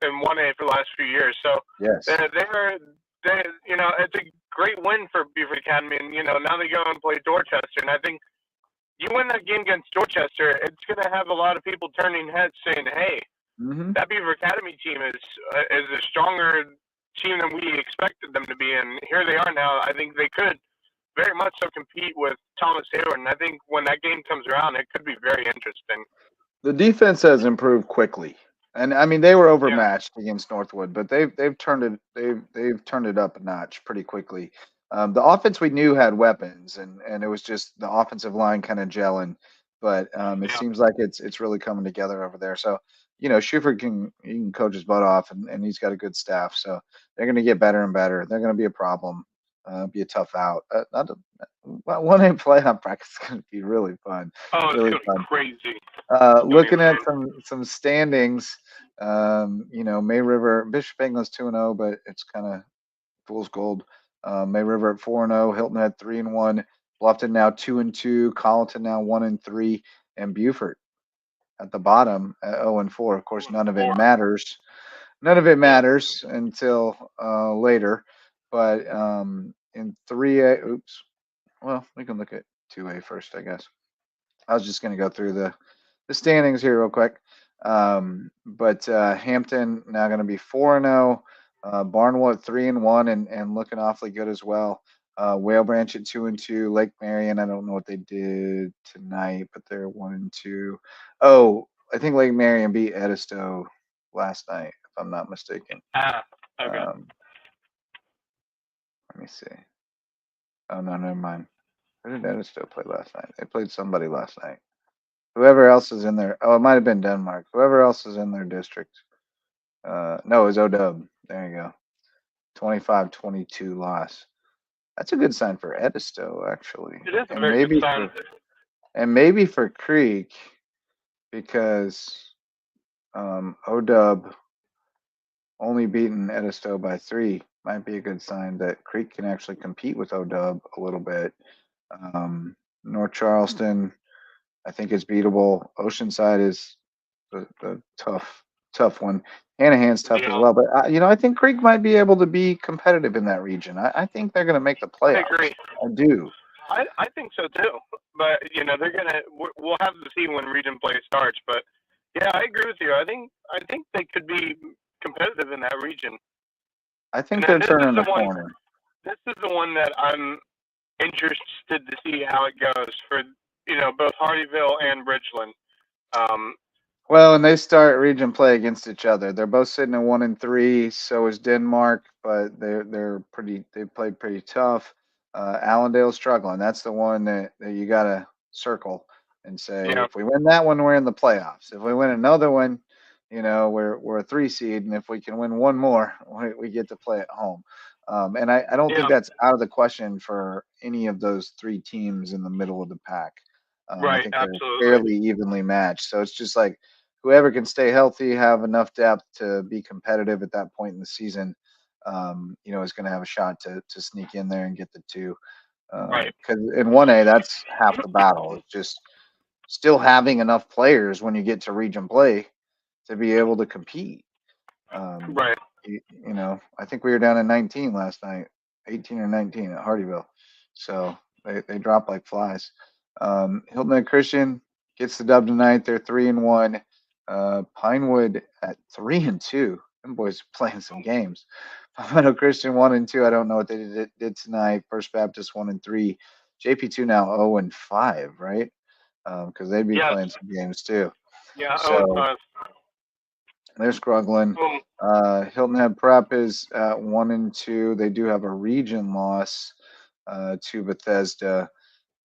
1A for the last few years. So Yes. it's a great win for Beaver Academy, and now they go and play Dorchester, and I think you win that game against Dorchester, it's going to have a lot of people turning heads saying, "Hey, that Beaver Academy team is a stronger team than we expected them to be," and here they are now. I think they could very much so compete with Thomas Hayward, and I think when that game comes around, it could be very interesting. The defense has improved quickly, and I mean they were overmatched against Northwood, but they've turned it up a notch pretty quickly. The offense we knew had weapons, and it was just the offensive line kind of gelling, but it seems like it's really coming together over there. So Schuford can coach his butt off, and he's got a good staff, so they're going to get better and better. They're going to be a problem. Be a tough out. Not a 1A playoff bracket is going to be really fun. Oh, really it's going to be crazy. Looking at some standings, May River, Bishop England's 2-0, but it's kind of fool's gold. May River at 4-0, Hilton at 3-1, Bluffton now 2-2, Colleton now 1-3, and Beaufort at the bottom at 0-4. Of course, none of it matters. None of it matters until later. But in 3A, well, we can look at 2A first, I guess. I was just going to go through the standings here real quick. But Hampton now going to be 4-0. Barnwell 3-1 and looking awfully good as well. Whale Branch at 2-2. Lake Marion, I don't know what they did tonight, but they're 1-2. Oh, I think Lake Marion beat Edisto last night, if I'm not mistaken. Okay. Let me see. Oh no, never mind. Who did Edisto play last night? They played somebody last night. Whoever else is in there. Oh, it might have been Denmark. Whoever else is in their district. No, it was OW. There you go. 25-22 loss. That's a good sign for Edisto, actually. It is a very good sign. And maybe for Creek, because OW only beaten Edisto by 3 might be a good sign that Creek can actually compete with OW a little bit. North Charleston, I think is beatable. Oceanside is the tough one. Hanahan's tough as well, but I think Creek might be able to be competitive in that region. I think they're going to make the playoffs. I agree. I do. I think so too. But they're gonna. We'll have to see when region play starts. But yeah, I agree with you. I think they could be competitive in that region. I think they're turning the corner. This is the one that I'm interested to see how it goes for both Hardyville and Bridgeland. Well, and they start region play against each other. They're both sitting at 1-3. So is Denmark, but they played pretty tough. Allendale's struggling. That's the one that you got to circle and say, if we win that one, we're in the playoffs. If we win another one, we're a 3 seed, and if we can win one more, we get to play at home. And I don't think that's out of the question for any of those 3 teams in the middle of the pack. Right, I think absolutely. they're fairly evenly matched. So it's just like whoever can stay healthy, have enough depth to be competitive at that point in the season, is going to have a shot to sneak in there and get the 2. Right. Because in 1A, that's half the battle. It's just still having enough players when you get to region play to be able to compete. Right. I think we were down at 19 last night, 18 or 19 at Hardyville. So they dropped like flies. Hilton Head Christian gets the dub tonight. They're 3-1. Pinewood at 3-2. Them boys playing some games. Palmetto Christian 1-2. I don't know what they did tonight. First Baptist 1-3. JP2 now 0-5, right? Because they'd be playing some games too. Yeah, so 0-5. They're struggling. Hilton Head Prep is at 1-2. They do have a region loss to Bethesda.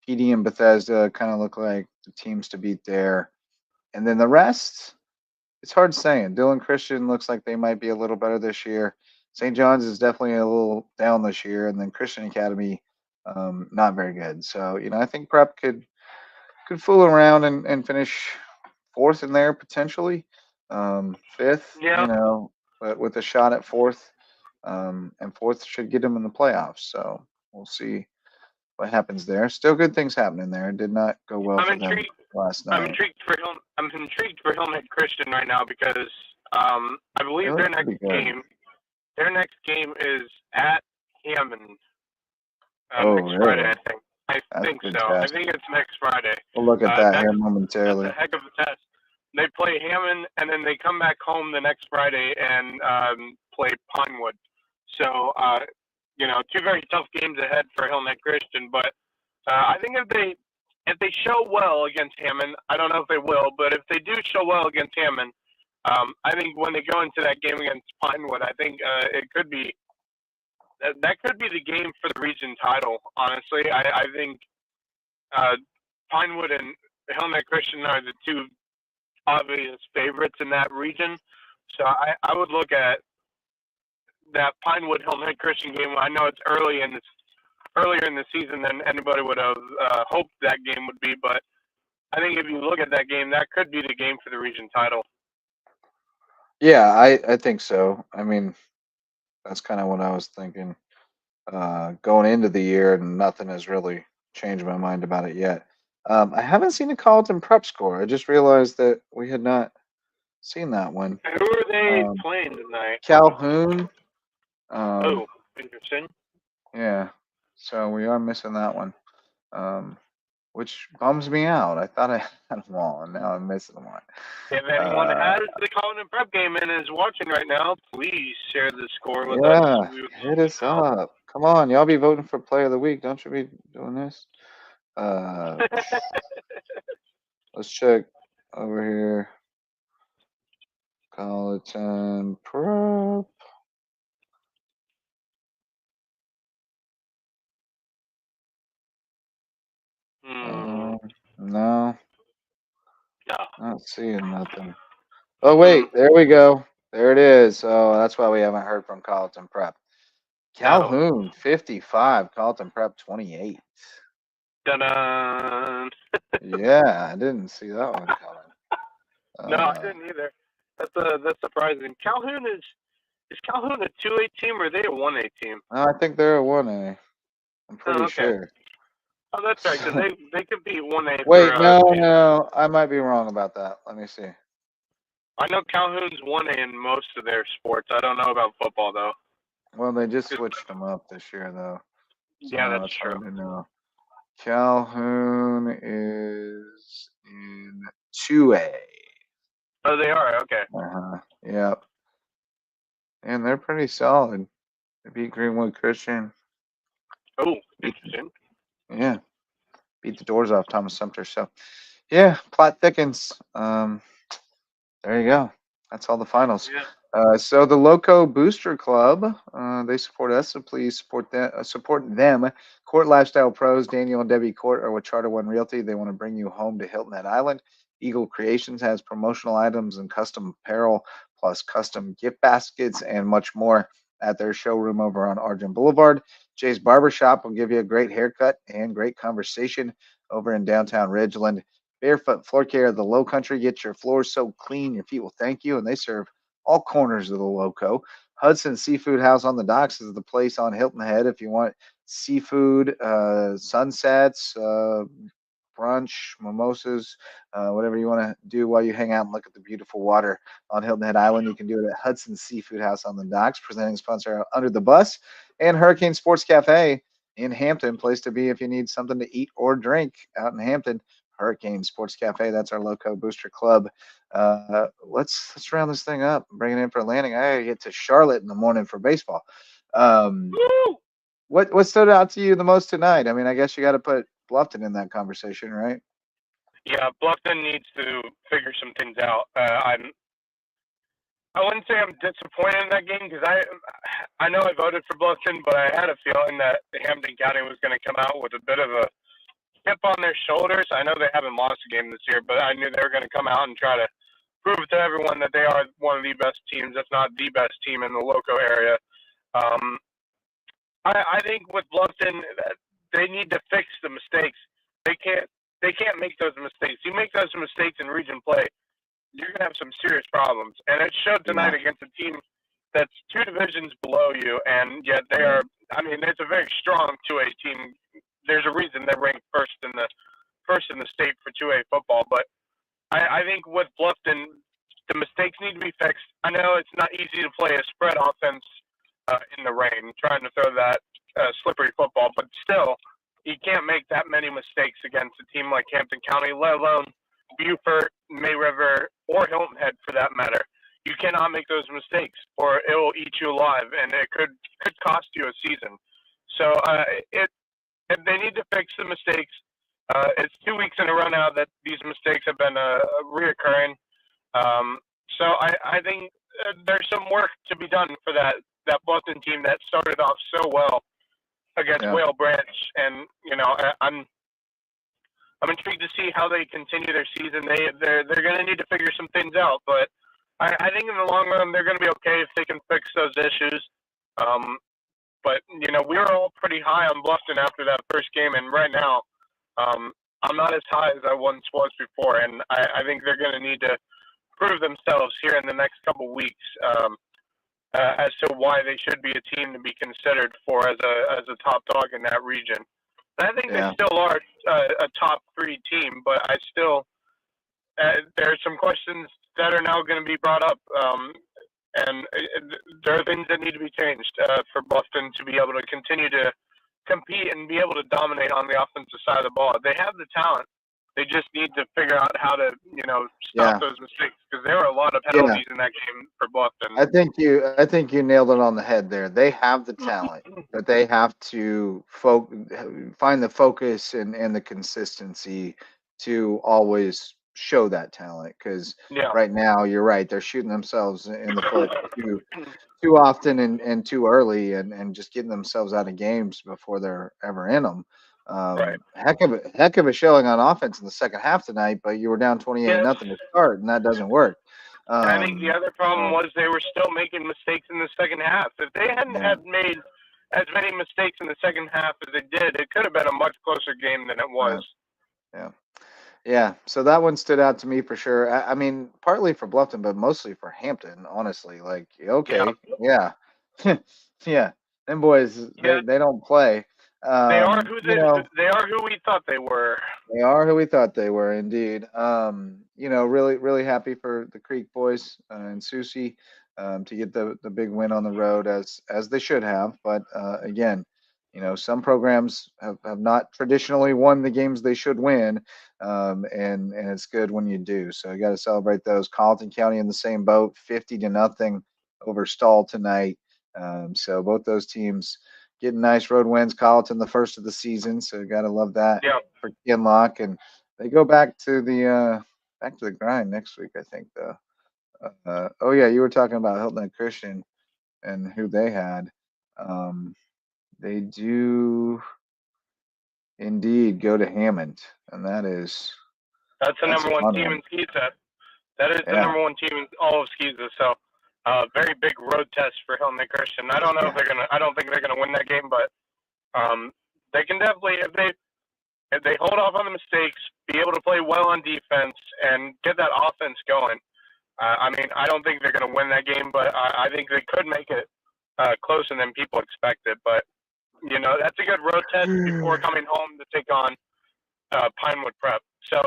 PD and Bethesda kind of look like the teams to beat there. And then the rest, it's hard saying. Dylan Christian looks like they might be a little better this year. St. John's is definitely a little down this year, and then Christian Academy, not very good. So I think Prep could fool around and finish fourth in there potentially, fifth. Yeah. But with a shot at fourth, and fourth should get them in the playoffs. So we'll see what happens there. Still good things happening there. Did not go well for them last I'm night. intrigued for Hillman Christian right now because I believe their next game is at Hammond next Really? Friday. I think good so. test. I think it's next Friday. We'll look at that here momentarily. That's a heck of a test. They play Hammond and then they come back home the next Friday and play Pinewood. So two very tough games ahead for Hillman Christian. But I think if they show well against Hammond, I don't know if they will, but if they do show well against Hammond, I think when they go into that game against Pinewood, I think it could be that could be the game for the region title. Honestly, I think Pinewood and Hillman Christian are the two obvious favorites in that region. So I would look at that Pinewood Hillman Christian game. I know it's earlier in the season than anybody would have hoped that game would be, but I think if you look at that game, that could be the game for the region title. Yeah, I think so. I mean, that's kind of what I was thinking going into the year, and nothing has really changed my mind about it yet. I haven't seen a Carleton Prep score. I just realized that we had not seen that one. Who are they playing tonight? Calhoun. Interesting. Yeah, so we are missing that one, which bums me out. I thought I had them all, and now I'm missing one. If anyone has the Carleton Prep game and is watching right now, please share the score with us. Hit us up. Come on, y'all be voting for Player of the Week. Don't you be doing this? Let's check over here. Carleton Prep. No. Not seeing nothing. Oh, wait. There we go. There it is. Oh, that's why we haven't heard from Carleton Prep. Calhoun, 55. Carleton Prep, 28. Dun-dun. Yeah, I didn't see that one coming. No, I didn't either. That's surprising. Calhoun is Calhoun a 2A team or are they a 1A team? I think they're a 1A. I'm pretty sure. Oh, that's right. Because they could be 1A. Wait, no. I might be wrong about that. Let me see. I know Calhoun's 1A in most of their sports. I don't know about football, though. Well, they just switched them up this year, though. So yeah, that's true. Hard to know. Calhoun is in 2A. Oh, they are? Okay. Yep. And they're pretty solid. They beat Greenwood Christian. Oh, interesting. Yeah. Beat the doors off Thomas Sumter. So, yeah, plot thickens. There you go. That's all the finals. Yeah. So the Lowco Booster Club, they support us, so please support them. Court Lifestyle Pros, Daniel and Debbie Court, are with Charter One Realty. They want to bring you home to Hilton Head Island. Eagle Creations has promotional items and custom apparel, plus custom gift baskets and much more at their showroom over on Argent Boulevard. Jay's Barbershop will give you a great haircut and great conversation over in downtown Ridgeland. Barefoot Floor Care of the Low Country. Get your floors so clean, your feet will thank you, and they serve all corners of the Lowco. Hudson Seafood House on the Docks is the place on Hilton Head if you want seafood, sunsets, brunch, mimosas, whatever you want to do while you hang out and look at the beautiful water on Hilton Head Island. You can do it at Hudson Seafood House on the Docks, presenting sponsor Under the Bus, and Hurricane Sports Cafe in Hampton, place to be if you need something to eat or drink out in Hampton. Hurricane Sports Cafe. That's our Lowco Booster Club. Let's round this thing up and bring it in for a landing. I gotta get to Charlotte in the morning for baseball. What stood out to you the most tonight? I mean, I guess you got to put Bluffton in that conversation, right? Yeah, Bluffton needs to figure some things out. I wouldn't say I'm disappointed in that game because I know I voted for Bluffton, but I had a feeling that Hampton County was going to come out with a bit of a chip on their shoulders. I know they haven't lost a game this year, but I knew they were going to come out and try to prove to everyone that they are one of the best teams, if not the best team in the Lowco area. I think with Bluffton, they need to fix the mistakes. They can't make those mistakes. You make those mistakes in region play, you're gonna have some serious problems. And it showed tonight against a team that's 2 divisions below you, and yet they are. I mean, it's a very strong 2A team. There's a reason they're ranked first in the state for 2A football. But I think with Bluffton, the mistakes need to be fixed. I know it's not easy to play a spread offense in the rain, trying to throw that slippery football, but still, you can't make that many mistakes against a team like Hampton County, let alone Beaufort, May River, or Hilton Head for that matter. You cannot make those mistakes, or it will eat you alive, and it could cost you a season. So if they need to fix the mistakes. It's 2 weeks in a row now that these mistakes have been reoccurring. So I think there's some work to be done for that Boston team that started off so well against Whale Branch, and I'm intrigued to see how they continue their season. They're going to need to figure some things out, but I think in the long run they're going to be okay if they can fix those issues. But we were all pretty high on Bluffton after that first game, and right now I'm not as high as I once was before, and I think they're going to need to prove themselves here in the next couple weeks as to why they should be a team to be considered for as a top dog in that region. And I think they still are a top 3 team, but I still there are some questions that are now going to be brought up, and there are things that need to be changed for Boston to be able to continue to compete and be able to dominate on the offensive side of the ball. They have the talent. They just need to figure out how to, stop those mistakes, because there were a lot of penalties in that game for Boston. I think you nailed it on the head there. They have the talent, but they have to find the focus and the consistency to always show that talent. Because right now, you're right, they're shooting themselves in the foot too often and too early, and just getting themselves out of games before they're ever in them. Heck of a showing on offense in the second half tonight, but you were down 28-0 to start, and that doesn't work. I think the other problem was they were still making mistakes in the second half. If they hadn't had made as many mistakes in the second half as they did, it could have been a much closer game than it was. Yeah. So that one stood out to me for sure. I mean, partly for Bluffton, but mostly for Hampton, honestly. Like, yeah. Them boys, they don't play. They are who we thought they were. They are who we thought they were, indeed. Really, really happy for the Creek boys and Susie to get the big win on the road as they should have. But again, some programs have not traditionally won the games they should win, and it's good when you do. So you got to celebrate those. Colleton County in the same boat, 50-0 over Stall tonight. So both those teams getting nice road wins. Colleton the first of the season, so you got to love that for Kinlock, and they go back to the grind next week, I think. Though. You were talking about Hilton Head Christian and who they had. They do indeed go to Hammond, and that's the number one team in Skeeza. That is the number one team in all of Skeeza. So, very big road test for Hilton Head Christian. I don't know if they're gonna. I don't think they're gonna win that game, but they can definitely, if they hold off on the mistakes, be able to play well on defense, and get that offense going. I mean, I don't think they're gonna win that game, but I think they could make it closer than people expected. But that's a good road test before coming home to take on Pinewood Prep. So,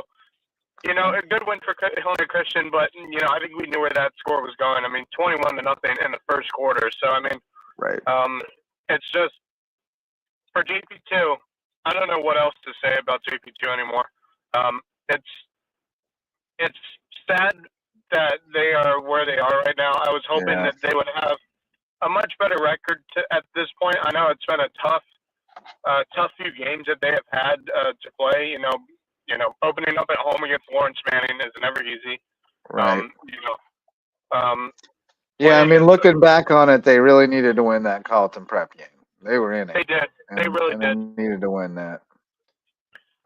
a good win for Hilton Head Christian, but I think we knew where that score was going. I mean, 21-0 in the first quarter. So I mean, it's just for GP2. I don't know what else to say about GP2 anymore. It's sad that they are where they are right now. I was hoping that they would have a much better record at this point. I know it's been a tough few games that they have had to play. Opening up at home against Lawrence Manning is never easy. Right. I mean, looking back on it, they really needed to win that Colleton Prep game. They were in it. They did. They really did. They needed to win that.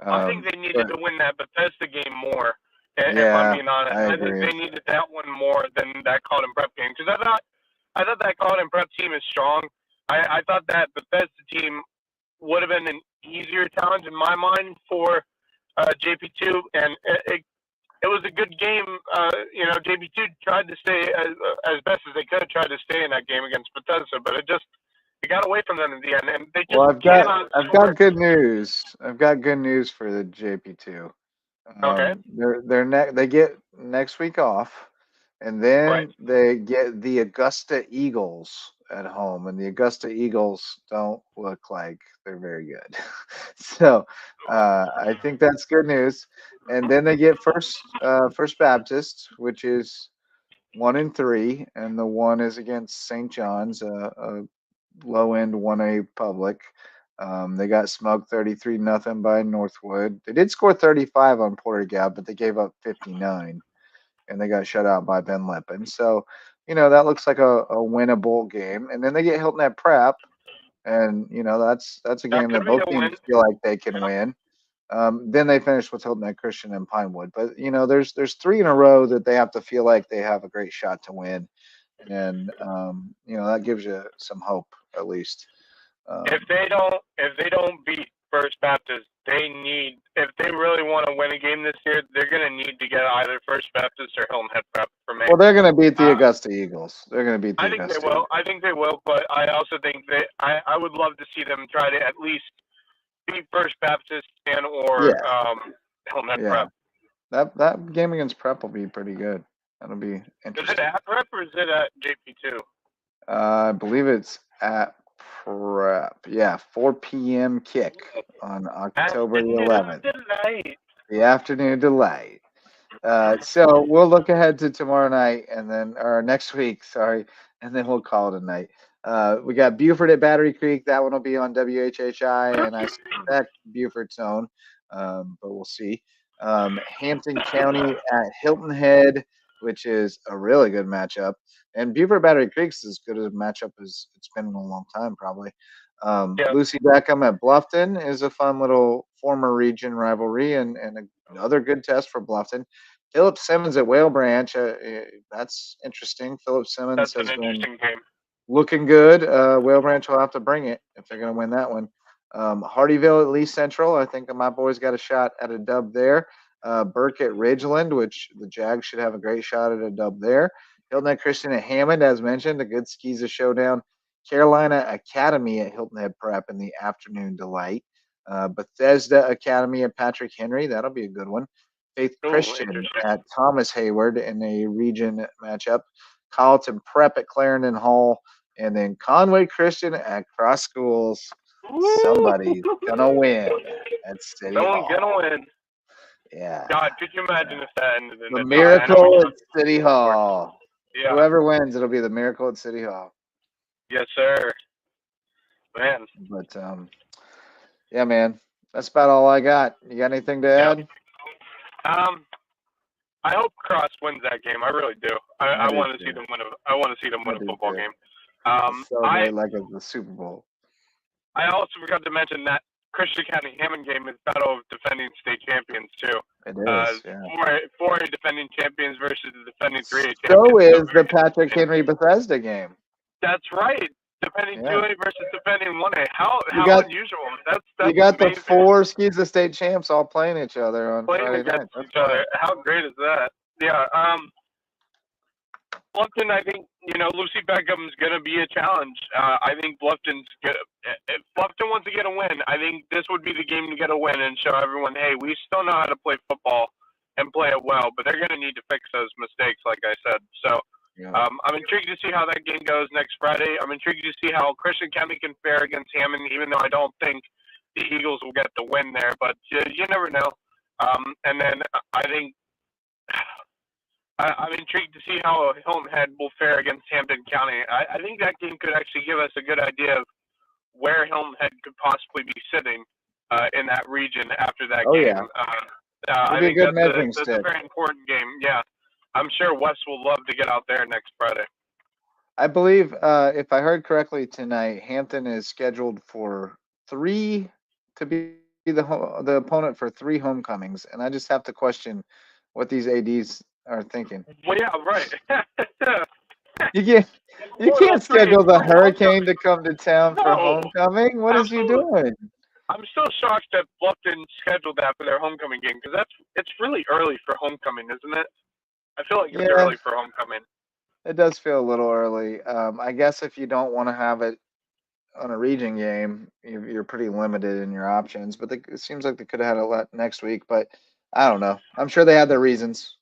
I think they needed to win that Bethesda game more. If I'm being honest, I think they needed that one more than that College Prep game because I thought that College Prep team is strong. I thought that Bethesda team would have been an easier challenge in my mind for JP2, and it was a good game. JP2 tried to stay as best as they could, tried to stay in that game against Bethesda, but it got away from them in the end, and they just I've got good news. I've got good news for the JP2. Okay. They get next week off, and then they get the Augusta Eagles at home, and the Augusta Eagles don't look like they're very good. So I think that's good news. And then they get First Baptist, which is 1-3, and the one is against St. John's, a low end 1A public. They got smoked 33-0 by Northwood. They did score 35 on Porter-Gaud, but they gave up 59, and they got shut out by Ben Lippin. So, that looks like a winnable game. And then they get Hilton at Prep, and that's a game that both teams feel like they can win. Then they finish with Hilton at Christian and Pinewood. But there's 3 in a row that they have to feel like they have a great shot to win, and that gives you some hope at least. If they don't beat First Baptist, if they really want to win a game this year, they're going to need to get either First Baptist or Hilton Head Prep for me. Well, they're going to beat the Augusta Eagles. They're going to beat the Augusta Augusta Eagles. I think they will, but I also think I would love to see them try to at least beat First Baptist or Hilton Head Prep. That game against Prep will be pretty good. That'll be interesting. Is it at Prep or is it at JP2? I believe it's at Prep. Yeah, 4 p.m. kick on October 11th. The afternoon delight. So we'll look ahead to tomorrow night or next week, sorry, and then we'll call it a night. We got Buford at Battery Creek. That one will be on WHHI, and I suspect Buford's own, but we'll see. Hampton County at Hilton Head, which is a really good matchup. And Buford Battery Creek's as good a matchup as it's been in a long time, probably. Lucy Beckham at Bluffton is a fun little former region rivalry and another good test for Bluffton. Philip Simmons at Whale Branch, that's interesting. Philip Simmons has been looking good. Whale Branch will have to bring it if they're going to win that one. Hardyville at Lee Central, I think my boys got a shot at a dub there. Burke at Ridgeland, which the Jags should have a great shot at a dub there. Hilton Head Christian at Hammond, as mentioned, a good Skeeza showdown. Carolina Academy at Hilton Head Prep in the afternoon delight. Bethesda Academy at Patrick Henry, that'll be a good one. Faith Christian at Thomas Hayward in a region matchup. Colleton Prep at Clarendon Hall, and then Conway Christian at Cross Schools. Somebody's gonna win at City Hall. Someone's gonna win. Yeah. God, could you imagine if that ended in the miracle at City Hall? Yeah. Whoever wins, it'll be the miracle at City Hall. Yes, sir. Man. But yeah, man, that's about all I got. You got anything to add? I hope Cross wins that game. I really do. I want to see them win. I want to see them win a football game. Like it's the Super Bowl. I also forgot to mention that Christian County Hammond game is battle of defending state champions too. It is. Yeah. 4A defending champions versus the defending 3A champions. So is the Patrick Henry Bethesda game. That's right. Defending 2A versus defending 1A. How unusual. That's you got amazing. The 4 Skeeza state champs all playing each other on Friday night. How great is that? Yeah. Bluffton, I think, Lucy Beckham's going to be a challenge. I think if Bluffton wants to get a win, I think this would be the game to get a win and show everyone, hey, we still know how to play football and play it well, but they're going to need to fix those mistakes, like I said. So I'm intrigued to see how that game goes next Friday. I'm intrigued to see how Christian County can fare against Hammond, even though I don't think the Eagles will get the win there, but you never know. And then I think I'm intrigued to see how Hilton Head will fare against Hampton County. I think that game could actually give us a good idea of where Hilton Head could possibly be sitting in that region after that game. I think that's a very important game. Yeah, I'm sure Wes will love to get out there next Friday. I believe, if I heard correctly tonight, Hampton is scheduled for 3 to be the opponent for 3 homecomings, and I just have to question what these ads are thinking. Well, yeah, right. You can't you More than can't schedule the three Hurricane homecomings. to come to town for No, homecoming. What is you absolutely. doing? I'm still shocked that Bluffton scheduled that for their homecoming game because it's really early for homecoming, isn't it? I feel like it's Yeah, early for homecoming. it does feel a little early. I guess if you don't want to have it on a region game, you're pretty limited in your options. But it seems like they could have had it next week. But I don't know. I'm sure they had their reasons.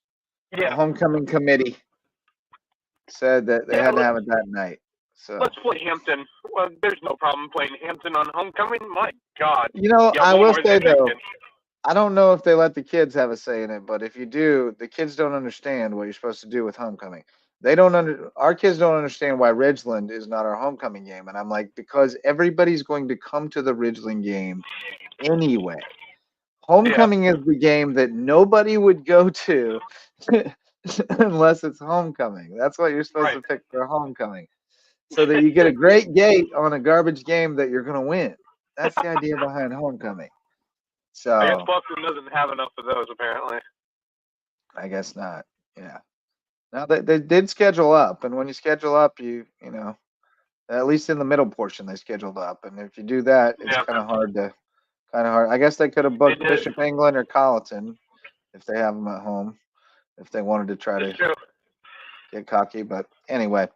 The Yeah, homecoming committee said that they yeah. had to have it that night. So Let's play Hampton. Well, there's no problem playing Hampton on homecoming. My God. Yeah, I one will more say than though, Hampton. I don't know if they let the kids have a say in it, but if you do, the kids don't understand what you're supposed to do with homecoming. They don't our kids don't understand why Ridgeland is not our homecoming game. And I'm like, because everybody's going to come to the Ridgeland game anyway. Yeah, Homecoming is the game that nobody would go to unless it's homecoming. That's what you're supposed right. to pick for homecoming. So that you get a great gate on a garbage game that you're going to win. That's the idea behind homecoming. I guess So Boston doesn't have enough of those apparently. I guess not. Yeah. Now they did schedule up, and when you schedule up, you know at least in the middle portion they scheduled up, and if you do that, it's Yeah, kind of hard. I guess they could have they booked did. Bishop England or Colleton if they have them at home, if they wanted to try It's to true. get cocky. But anyway,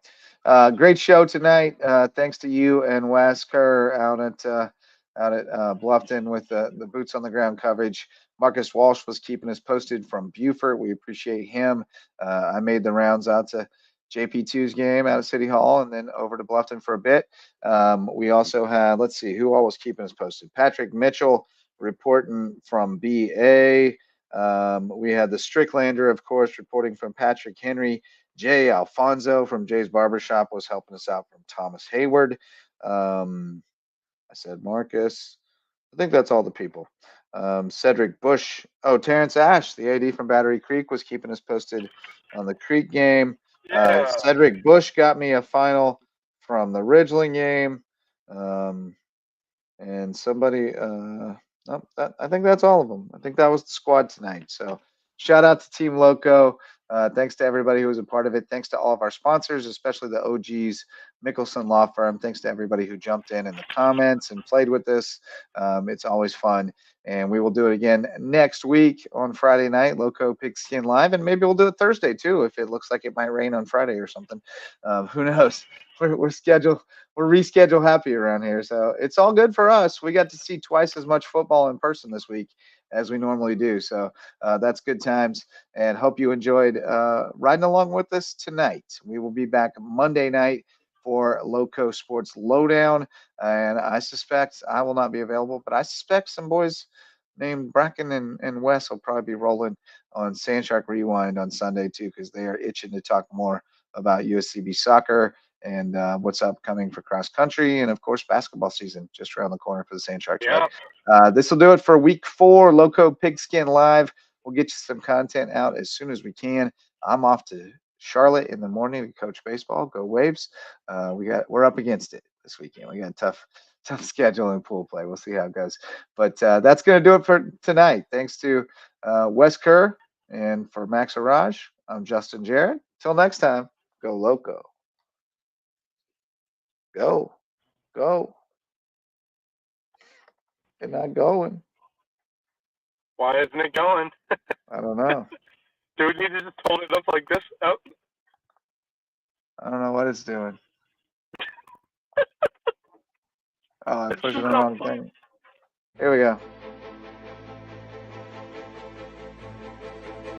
great show tonight. Thanks to you and Wes Kerr out at Bluffton with the boots on the ground coverage. Marcus Walsh was keeping us posted from Beaufort. We appreciate him. I made the rounds out to JP2's game out of City Hall and then over to Bluffton for a bit. We also had, let's see, who all was keeping us posted? Patrick Mitchell reporting from BA. We had the Stricklander, of course, reporting from Patrick Henry. Jay Alfonso from Jay's Barbershop was helping us out from Thomas Hayward. I said Marcus. I think that's all the people. Cedric Bush. Oh, Terrence Ash, the AD from Battery Creek, was keeping us posted on the Creek game. Yeah. Cedric Bush got me a final from the Ridgeland game. And somebody, nope, I think that's all of them. I think that was the squad tonight. So shout out to Team Lowco. Thanks to everybody who was a part of it. Thanks to all of our sponsors, especially the OGs, Mickelson Law Firm. Thanks to everybody who jumped in the comments and played with this. It's always fun. And we will do it again next week on Friday night, Lowco Pigskin Live. And maybe we'll do it Thursday too, if it looks like it might rain on Friday or something. Who knows? We're scheduled. We're reschedule happy around here. So it's all good for us. We got to see twice as much football in person this week as we normally do. So that's good times, and hope you enjoyed riding along with us tonight. We will be back Monday night for Lowco Sports Lowdown, and I suspect I will not be available, but I suspect some boys named Bracken and Wes will probably be rolling on Sandshark Rewind on Sunday too, because they are itching to talk more about USCB soccer and what's upcoming for cross country, and of course basketball season just around the corner for the Sand Sharks. Yeah. But this will do it for week 4 Lowco Pigskin Live. We'll get you some content out as soon as we can. I'm off to Charlotte in the morning to coach baseball. Go Waves! We're up against it this weekend. We got a tough schedule in pool play. We'll see how it goes. But that's going to do it for tonight. Thanks to Wes Kerr and for Max Araj. I'm Justin Jarrett. Till next time, go Lowco. Go. It's not going. Why isn't it going? I don't know. Do we need to just hold it up like this? Oh. I don't know what it's doing. Oh, I It's pushed just the not wrong thing. Here we go.